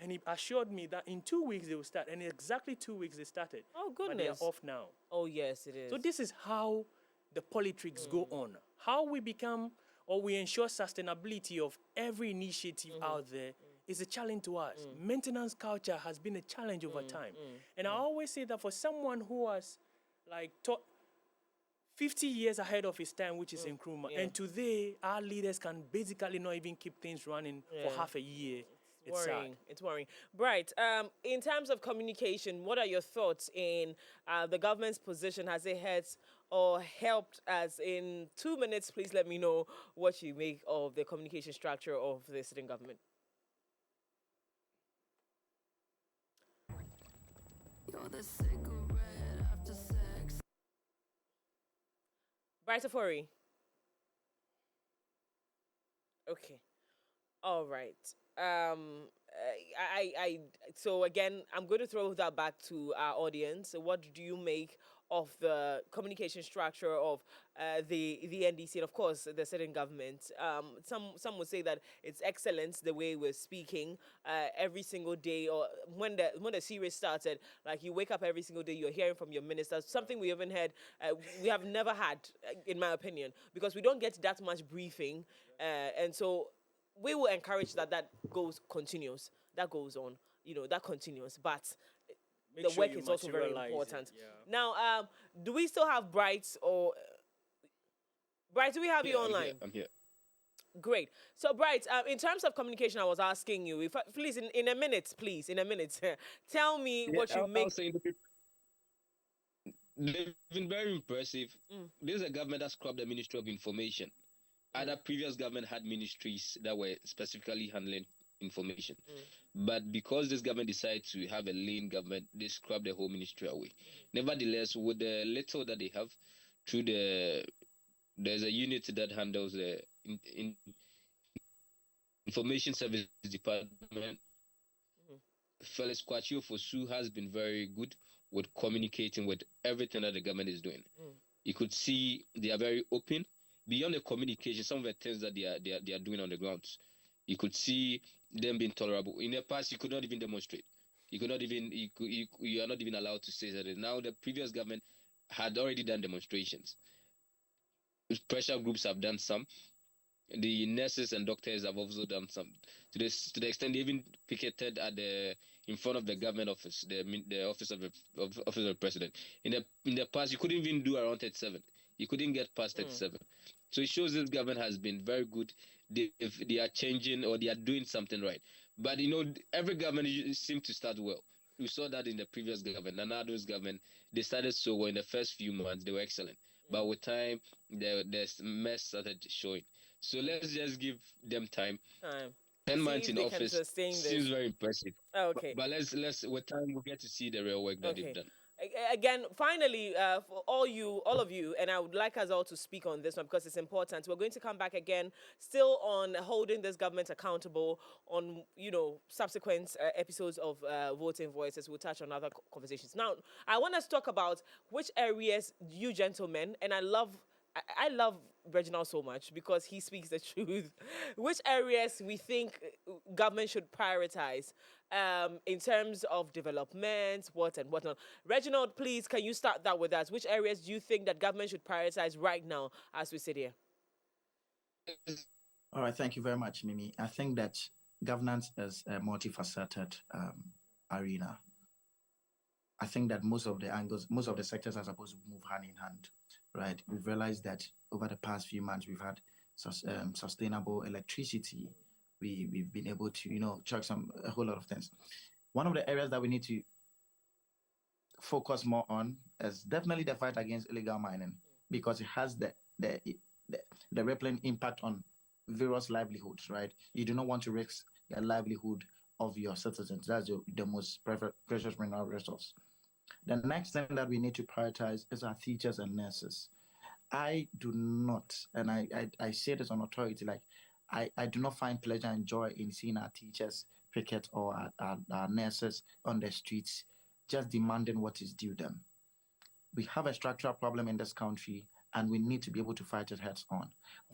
And he assured me that in 2 weeks they will start. And in exactly 2 weeks they started. Oh, goodness. But they are off now. Oh, yes, it is. So this is how the politics go on. How we become, or we ensure sustainability of every initiative out there is a challenge to us. Maintenance culture has been a challenge over time. And I always say that for someone who has taught 50 years ahead of his time, which is Nkrumah, and today our leaders can basically not even keep things running for half a year. It's worrying. sad. It's worrying. Bright, in terms of communication, what are your thoughts in the government's position? Has it hurt or helped? As in 2 minutes, please let me know what you make of the communication structure of the sitting government. You're the cigarette after sex. Bright Afori. Okay. All right. So again, I'm going to throw that back to our audience. So what do you make of the communication structure of the NDC and of course the sitting government? Some would say that it's excellent the way we're speaking every single day, or when the series started, like you wake up every single day, you're hearing from your ministers something we haven't had, we have never had, in my opinion, because we don't get that much briefing, and so we will encourage that goes on, that continues, but Make the sure work you is also very materialize it. important. Yeah. Now, do we still have Bright, or Bright, do we have you I'm online? here. I'm here. Great. So, Bright, in terms of communication, I was asking you, if please, in a minute, please, in a minute, tell me Yeah, what you I make. was saying the people, they've been very impressive. This is a government that scrubbed the Ministry of Information. Other previous government had ministries that were specifically handling information. But because this government decided to have a lean government, they scrubbed the whole ministry away. Nevertheless, with the little that they have, through there's a unit that handles the information service department. Felix Kwachio Fosu has been very good with communicating with everything that the government is doing. You could see they are very open. Beyond the communication, some of the things that they are doing on the grounds, you could see them being tolerable. In the past, you could not even demonstrate. You could not even you are not even allowed to say that. Now the previous government had already done demonstrations. Pressure groups have done some. The nurses and doctors have also done some, to the extent they even picketed at the in front of the government office, the office of office of the president. In the past, you couldn't even do around 37. You couldn't get past 37. So it shows this government has been very good. If they are changing or they are doing something right. But every government seems to start well. We saw that in the previous government. Nanado's government, they started so well in the first few months. They were excellent. But with time, the mess started showing. So let's just give them time. Time. 10 See months if in they can office sustain this. seems very impressive. Okay. But let's with time we'll get to see the real work that they've Okay. done. Again, finally, for all of you, and I would like us all to speak on this one because it's important. We're going to come back again, still on holding this government accountable on subsequent episodes of Voting Voices. We'll touch on other conversations. Now, I want us to talk about which areas you gentlemen, and I love Reginald so much because he speaks the truth. Which areas we think government should prioritize in terms of development, what and whatnot. Reginald, please, can you start that with us? Which areas do you think that government should prioritize right now as we sit here? All right, thank you very much, Mimi. I think that governance is a multifaceted arena. I think that most of the sectors are supposed to move hand in hand, right? We've realized that over the past few months, we've had sustainable electricity. We've been able to, check a whole lot of things. One of the areas that we need to focus more on is definitely the fight against illegal mining, because it has the rippling impact on various livelihoods, right? You do not want to risk the livelihood of your citizens. That's the most precious mineral resource. The next thing that we need to prioritize is our teachers and nurses. I do not, and I say this on authority, like I do not find pleasure and joy in seeing our teachers picket or our nurses on the streets just demanding what is due them. We have a structural problem in this country, and we need to be able to fight it heads on.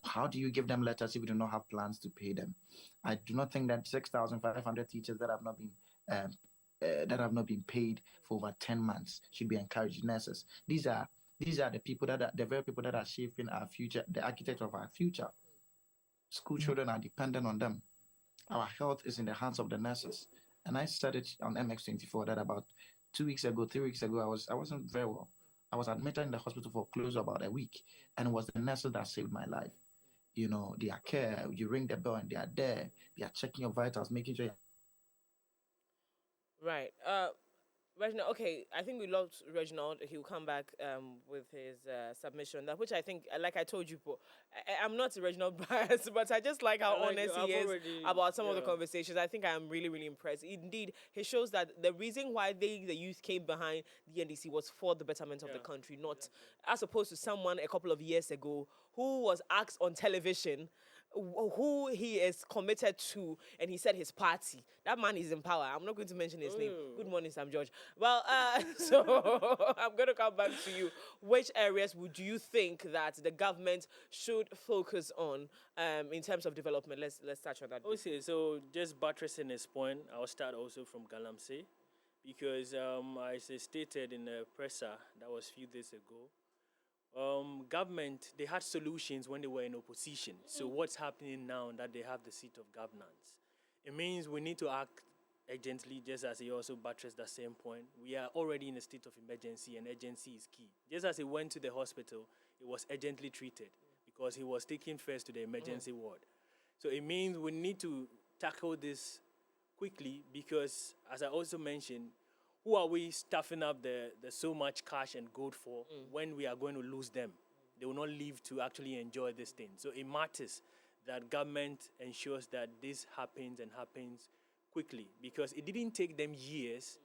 How do you give them letters if you do not have plans to pay them? I do not think that 6,500 teachers that have not been paid for over 10 months should be encouraged. Nurses, these are the people the very people that are shaping our future, the architect of our future. School children are dependent on them. Our health is in the hands of the nurses. And I said it on MX24 that about 2 weeks ago, 3 weeks ago, I wasn't very well. I was admitted in the hospital for close to about a week, and it was the nurses that saved my life. Their care, you ring the bell and they are there. They are checking your vitals, making sure. Right. Reginald, okay, I think we lost Reginald. He'll come back with his submission, that which I think, like I told you, I'm not a Reginald bias, but I just like how honest he is about some of the conversations. I think I'm really, really impressed. Indeed, he shows that the reason why the youth came behind the NDC was for the betterment of the country, not as opposed to someone a couple of years ago who was asked on television who he is committed to, and he said his party. That man is in power. I'm not going to mention his name. Good morning, Sam George. Well, so I'm going to come back to you. Which areas would you think that the government should focus on in terms of development? Let's touch on that. Okay, so just buttressing his point, I'll start also from Galamsey, because as I stated in the presser that was a few days ago, government, they had solutions when they were in opposition. So what's happening now that they have the seat of governance? It means we need to act urgently, just as he also buttressed that same point. We are already in a state of emergency, and urgency is key. Just as he went to the hospital, he was urgently treated because he was taken first to the emergency ward. So it means we need to tackle this quickly because, as I also mentioned, who are we stuffing up the so much cash and gold for when we are going to lose them? They will not live to actually enjoy this thing. So it matters that government ensures that this happens and happens quickly, because it didn't take them years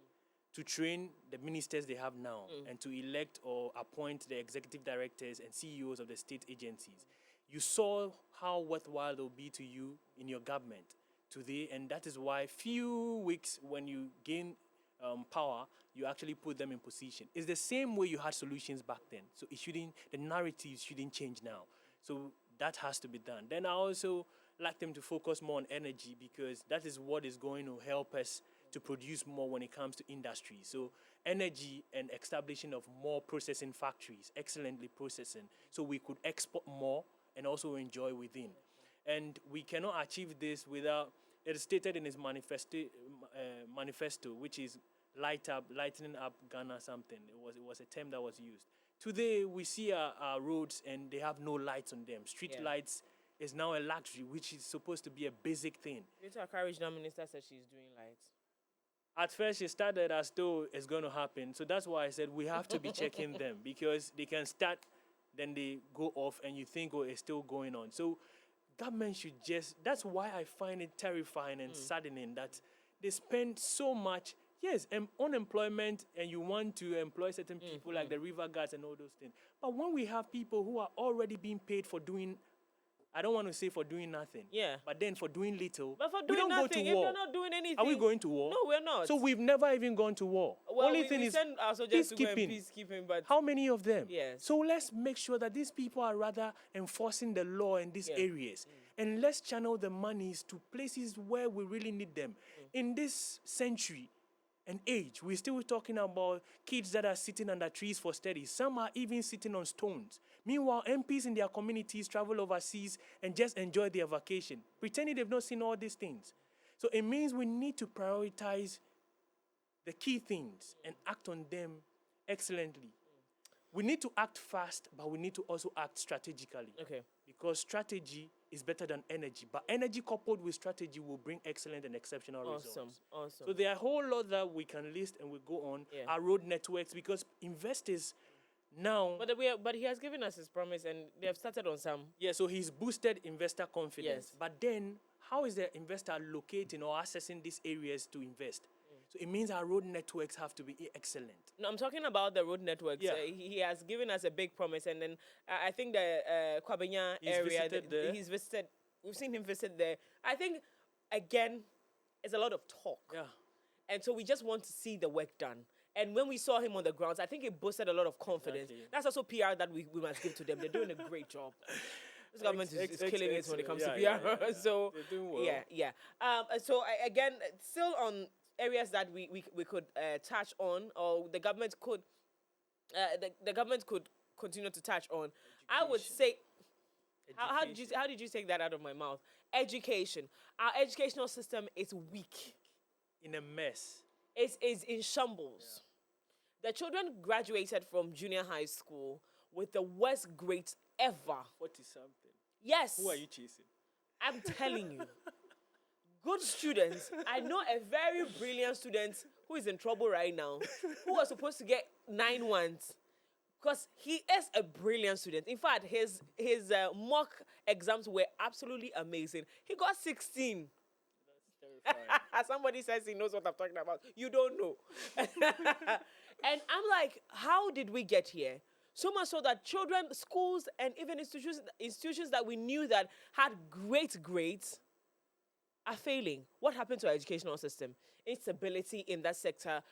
to train the ministers they have now and to elect or appoint the executive directors and CEOs of the state agencies. You saw how worthwhile it will be to you in your government today, and that is why few weeks when you gain power, you actually put them in position. It's the same way you had solutions back then. So the narrative shouldn't change now. So that has to be done. Then I also like them to focus more on energy, because that is what is going to help us to produce more when it comes to industry. So energy and establishing of more processing factories, excellently processing, so we could export more and also enjoy within. And we cannot achieve this without, it is stated in his manifesto, which is lightening up Ghana something. It was a term that was used. Today, we see our roads and they have no lights on them. Street lights is now a luxury, which is supposed to be a basic thing. Rita Courage, now minister, said she's doing lights. At first, she started as though it's going to happen. So that's why I said we have to be checking them, because they can start, then they go off, and you think, oh, it's still going on. So government should just, that's why I find it terrifying and saddening that they spend so much. Yes, unemployment, and you want to employ certain people like the river guards and all those things. But when we have people who are already being paid for doing, I don't want to say for doing nothing. Yeah. But then for doing little. But for we doing don't nothing, go to if war. you're not doing anything. Are we going to war? No, we're not. So we've never even gone to war. Well, Only we thing is send our soldiers to go and peacekeeping. peacekeeping, but How many of them? Yes. So let's make sure that these people are rather enforcing the law in these areas. And let's channel the monies to places where we really need them. In this century and age, we're still talking about kids that are sitting under trees for studies. Some are even sitting on stones. Meanwhile, MPs in their communities travel overseas and just enjoy their vacation, pretending they've not seen all these things. So it means we need to prioritize the key things and act on them excellently. We need to act fast, but we need to also act strategically. Okay. Because strategy is better than energy. But energy coupled with strategy will bring excellent and exceptional results. Awesome. So there are a whole lot that we can list and we go on. Yeah. Our road networks, because investors now... But he has given us his promise, and they have started on some. Yeah, so he's boosted investor confidence. Yes. But then, how is the investor locating or accessing these areas to invest? So it means our road networks have to be excellent. No, I'm talking about the road networks. Yeah. He has given us a big promise, and then I think the Kwabenya He's area, visited there. he's visited. We've seen him visit there. I think, again, it's a lot of talk. Yeah. And so we just want to see the work done. And when we saw him on the grounds, I think it boosted a lot of confidence. Exactly. That's also PR that we must give to them. They're doing a great job. This government is killing it when it comes to PR. Yeah. So They're doing well. yeah. Again, still on areas that we could touch on, or the government could continue to touch on. I would say, how did you take that out of my mouth? Education. Our educational system is weak. In a mess. It is in shambles. The children graduated from junior high school with the worst grades ever. 40-something. Yes. Who are you chasing? I'm telling you. Good students. I know a very brilliant student who is in trouble right now, who was supposed to get 9 ones, because he is a brilliant student. In fact, his mock exams were absolutely amazing. He got 16. That's terrifying. Somebody says he knows what I'm talking about. You don't know. And I'm like, how did we get here? So much so that children, schools, and even institutions that we knew that had great grades are failing. What happened to our educational system? Instability in that sector.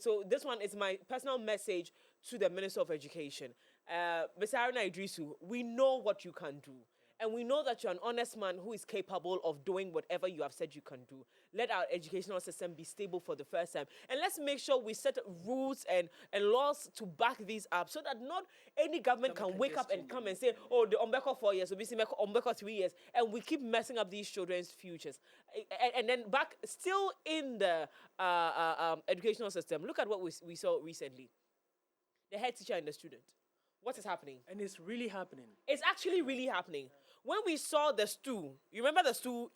So this one is my personal message to the Minister of Education. Mr. Haruna Idrisu, we know what you can do. And we know that you're an honest man who is capable of doing whatever you have said you can do. Let our educational system be stable for the first time. And let's make sure we set rules and laws to back these up so that not any government can wake up and come and say, oh, the Ombeko 4 years, Ombeko 3 years, and we keep messing up these children's futures. And then back, still in the educational system, look at what we saw recently. The head teacher and the student. What is happening? And it's really happening. It's actually really happening. When we saw the stool, you remember the stool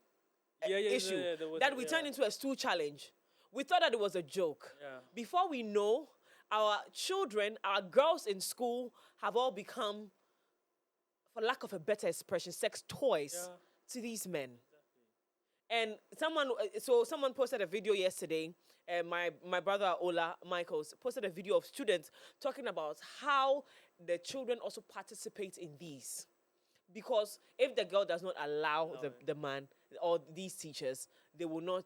issue that we turned into a stool challenge? We thought that it was a joke. Yeah. Before we know, our children, our girls in school have all become, for lack of a better expression, sex toys to these men. Exactly. And someone posted a video yesterday. My brother Ola Michaels posted a video of students talking about how the children also participate in these. Because if the girl does not allow the man or these teachers, they will not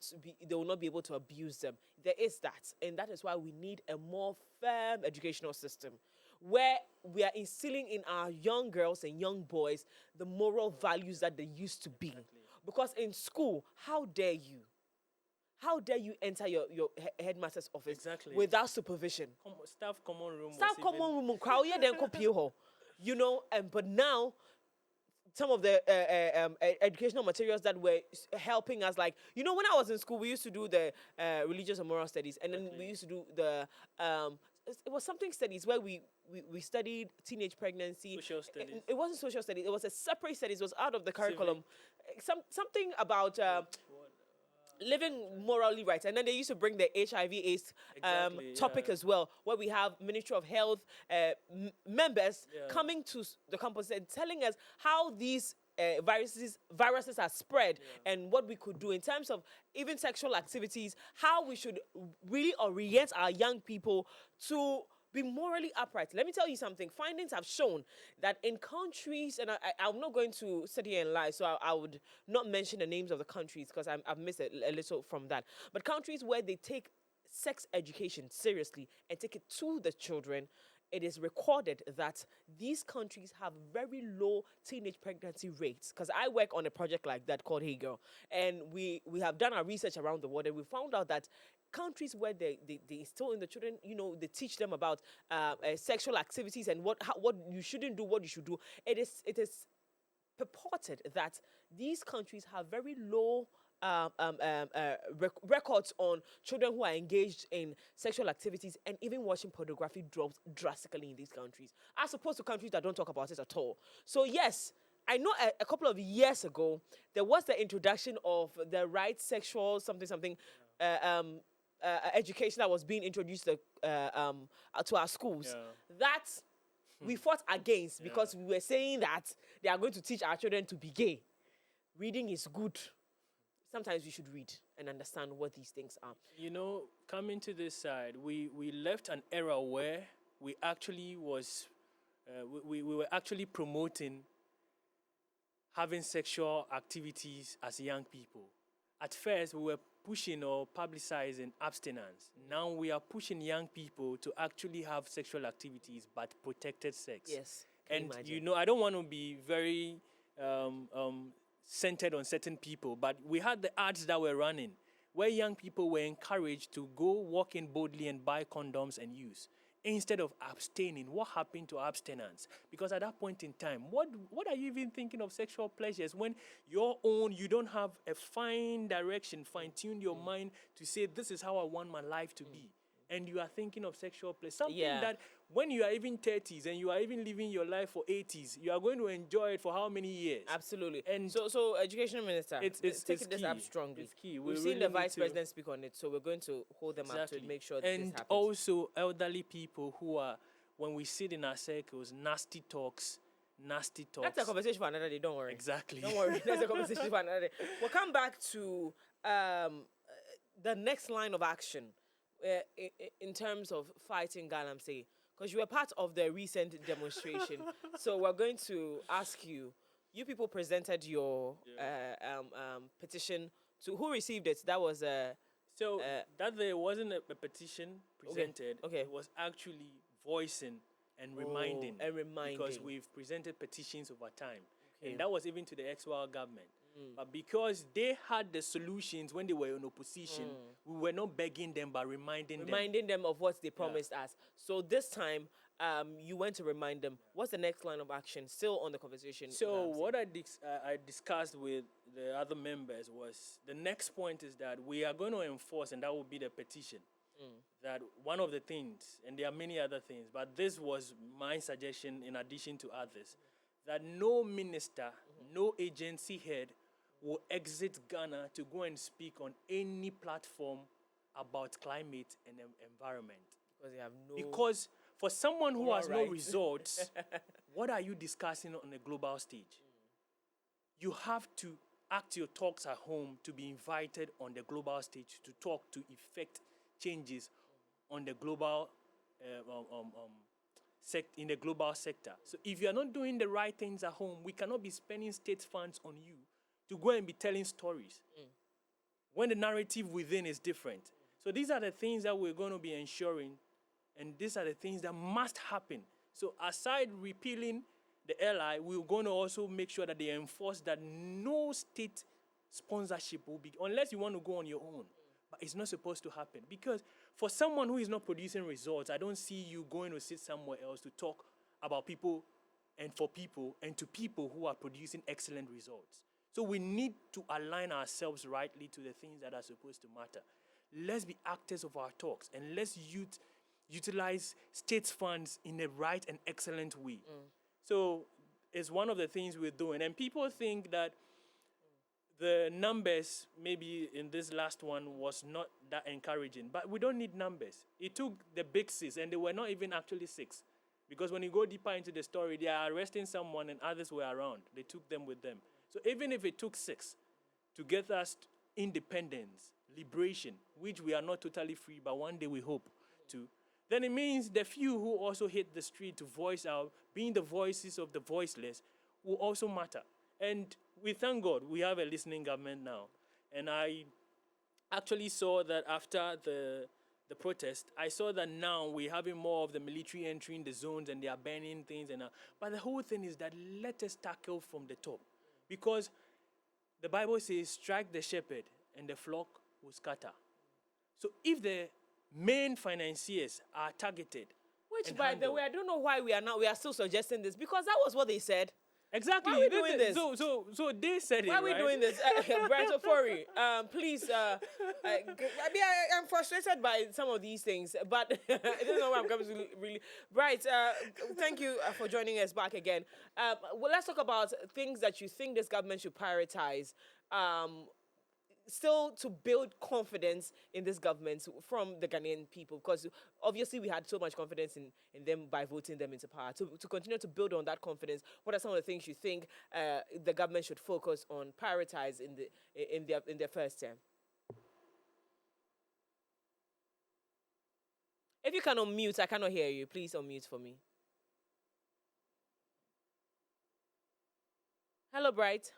be able to abuse them. There is that, and that is why we need a more firm educational system where we are instilling in our young girls and young boys the moral values that they used to be. Exactly. Because in school, how dare you? How dare you enter your headmaster's office without supervision? Staff common room. You know, but now some of the educational materials that were helping us, like, you know, when I was in school, we used to do the religious and moral studies, and then we used to do the it was something studies where we studied teenage pregnancy. Social studies. It wasn't social studies. It was a separate studies. It was out of the curriculum. Something about living morally right. And then they used to bring the HIV/AIDS topic as well, where we have Ministry of Health members coming to the campus and telling us how these viruses are spread and what we could do in terms of even sexual activities, how we should really orient our young people to be morally upright. Let me tell you something. Findings have shown that in countries, and I'm not going to sit here and lie, so I would not mention the names of the countries because I've missed a little from that. But countries where they take sex education seriously and take it to the children, it is recorded that these countries have very low teenage pregnancy rates. Because I work on a project like that called Hey Girl, and we have done our research around the world, and we found out that countries where they instill in the children, you know, they teach them about sexual activities and what you shouldn't do, what you should do. It is purported that these countries have very low records on children who are engaged in sexual activities, and even watching pornography drops drastically in these countries, as opposed to countries that don't talk about it at all. So yes, I know a couple of years ago, there was the introduction of the right sexual something education that was being introduced to our schools. That we fought against because we were saying that they are going to teach our children to be gay. Reading is good. Sometimes we should read and understand what these things are. You know, coming to this side, we left an era where we actually we were actually promoting having sexual activities as young people. At first, we were pushing or publicizing abstinence. Now we are pushing young people to actually have sexual activities, but protected sex. Yes. And you know, I don't want to be very centered on certain people, but we had the ads that were running where young people were encouraged to go walk in boldly and buy condoms and use, instead of abstaining. What happened to abstinence? Because at that point in time, what are you even thinking of sexual pleasures when you don't have a fine tune your mind to say, this is how I want my life to be. And you are thinking of sexual pleasure. Something that when you are even 30s and you are even living your life for 80s, you are going to enjoy it for how many years? Absolutely. And so Education Minister, it's taking this up strongly. It's key. We've seen the Vice President speak on it, so we're going to hold them up to make sure that this happens. And also elderly people who are, when we sit in our circles, nasty talks. That's a conversation for another day, don't worry. Exactly. Don't worry, that's a conversation for another day. We'll come back to the next line of action in terms of fighting Galamsey. because you were part of the recent demonstration. So we're going to ask you. You people presented your petition to who received it? That was So that there wasn't a petition presented. Okay. It was actually voicing and reminding. and reminding. Because we've presented petitions over time. Okay. And that was even to the ex-Wild government. But because they had the solutions when they were in opposition, we were not begging them but reminding them of what they promised us. So this time, you went to remind them. What's the next line of action? Still on the conversation. So what I discussed with the other members was the next point is that we are going to enforce, and that will be the petition. That one of the things, and there are many other things, but this was my suggestion in addition to others, that no minister, no agency head will exit Ghana to go and speak on any platform about climate and environment. Because they have no. Because for someone who has no right. results, what are you discussing on a global stage? You have to act your talks at home to be invited on the global stage to talk to effect changes on the global in the global sector. So if you are not doing the right things at home, we cannot be spending state funds on you to go and be telling stories when the narrative within is different. So these are the things that we're going to be ensuring, and these are the things that must happen. So aside repealing the LI, we're going to also make sure that they enforce that no state sponsorship will be, unless you want to go on your own. But it's not supposed to happen. Because for someone who is not producing results, I don't see you going to sit somewhere else to talk about people and for people and to people who are producing excellent results. So we need to align ourselves rightly to the things that are supposed to matter. Let's be actors of our talks, and let's utilize state funds in a right and excellent way. So it's one of the things we're doing. And people think that the numbers maybe in this last one was not that encouraging, but we don't need numbers. It took the big six, and they were not even actually six. Because when you go deeper into the story, they are arresting someone and others were around. They took them with them. So even if it took six to get us independence, liberation, which we are not totally free, but one day we hope to, then it means the few who also hit the street to voice out, being the voices of the voiceless, will also matter. And we thank God we have a listening government now. And I actually saw that after the protest, I saw that now we're having more of the military entering the zones and they are banning things. But the whole thing is that let us tackle from the top. Because the Bible says, strike the shepherd and the flock will scatter. So if the main financiers are targeted, which, by the way, I don't know why we are still suggesting this, because that was what they said. Exactly. Why are we doing this? So they said Why it, are we right? doing this? Bright Ofori, please. I'm frustrated by some of these things, but I don't know why I'm coming to really. Bright, thank you for joining us back again. Well, let's talk about things that you think this government should prioritize. Still to build confidence in this government from the Ghanaian people, because obviously we had so much confidence in them by voting them into power. To continue to build on that confidence, what are some of the things you think the government should focus on, prioritize in their first term? If you can unmute, I cannot hear you. Please unmute for me. Hello, Bright.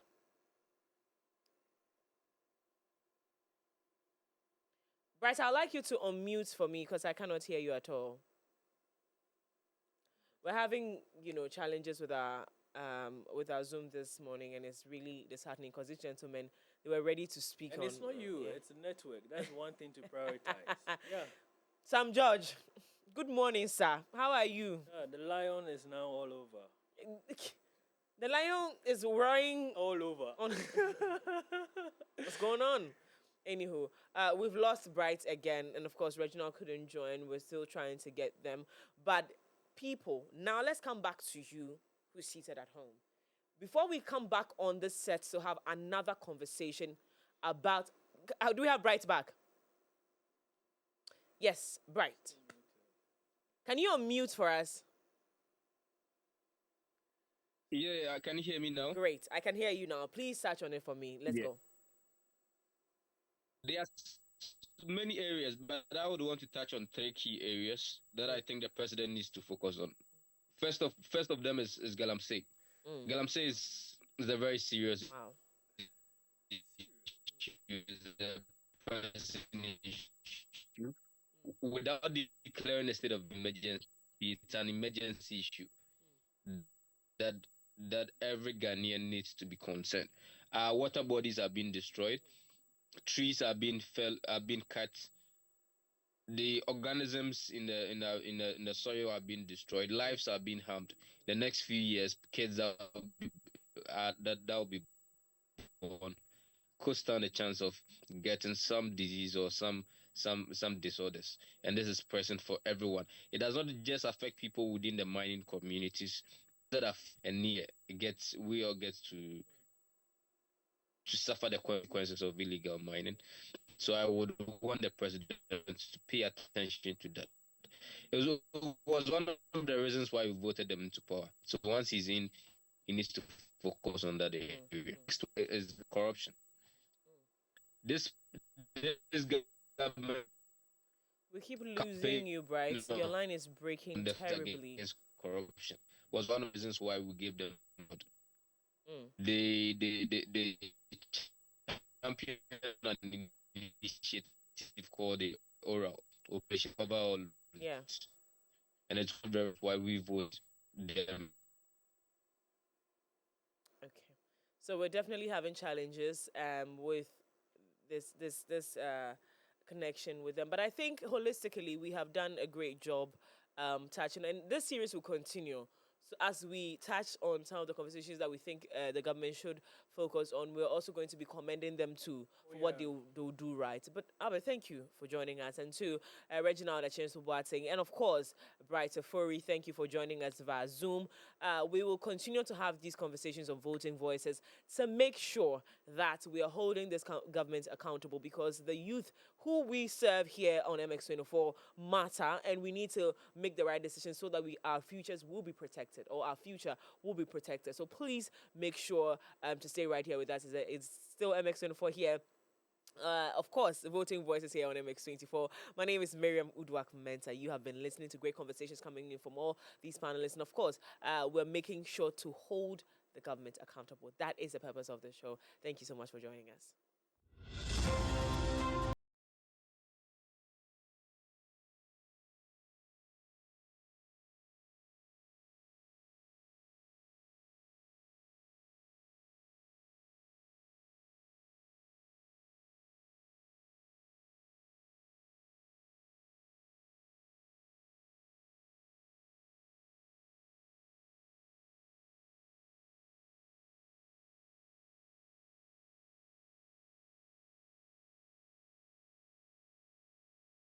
Bright, I'd like you to unmute for me because I cannot hear you at all. We're having, challenges with our Zoom this morning, and it's really disheartening because these gentlemen, they were ready to speak and on. it's not you, it's the network. That's one thing to prioritize. Yeah. Sam George, good morning, sir. How are you? The lion is now all over. The lion is roaring all over. What's going on? Anywho, we've lost Bright again, and of course, Reginald couldn't join. We're still trying to get them. But people, now let's come back to you who's seated at home. Before we come back on this set to have another conversation about... do we have Bright back? Yes, Bright. Can you unmute for us? Yeah, can you hear me now? Great, I can hear you now. Please search on it for me. Let's go. There are many areas, but I would want to touch on 3 key areas that I think the president needs to focus on. First of them is Galamsey. Galamsey is a very serious Wow. issue, is a pressing issue. Without declaring a state of emergency, it's an emergency issue that that every Ghanaian needs to be concerned. Our water bodies are being destroyed, trees are being cut, the organisms in the soil are being destroyed, lives are being harmed. The next few years, kids that will be born could stand a chance of getting some disease or some disorders, and this is present for everyone. It does not just affect people within the mining communities that are and near. We all get to suffer the consequences of illegal mining. So I would want the president to pay attention to that. It was one of the reasons why we voted them into power. So once he's in, he needs to focus on that area. Next is corruption. This government We keep losing campaign you, Bright. Your line is breaking on the fight terribly. against corruption was one of the reasons why we gave them Mm. the champion an initiative called the oral operation overall. Yeah. And it's why we vote them. Okay. So we're definitely having challenges with this connection with them. But I think holistically we have done a great job touching, and this series will continue. So as we touch on some of the conversations that we think the government should focus on, we're also going to be commending them too for what they'll do right. But Albert, thank you for joining us, and to Reginald Achenso-Boateng, and of course Bright Afori, thank you for joining us via Zoom. We will continue to have these conversations on Voting Voices to make sure that we are holding this government accountable, because the youth who we serve here on MX24 matter, and we need to make the right decisions so that our futures will be protected, or our future will be protected. So please make sure to stay right here with us. It's still MX24 here. Of course, Voting Voices here on MX24. My name is Miriam Udwak-Mensah. You have been listening to great conversations coming in from all these panelists. And of course, we're making sure to hold the government accountable. That is the purpose of the show. Thank you so much for joining us.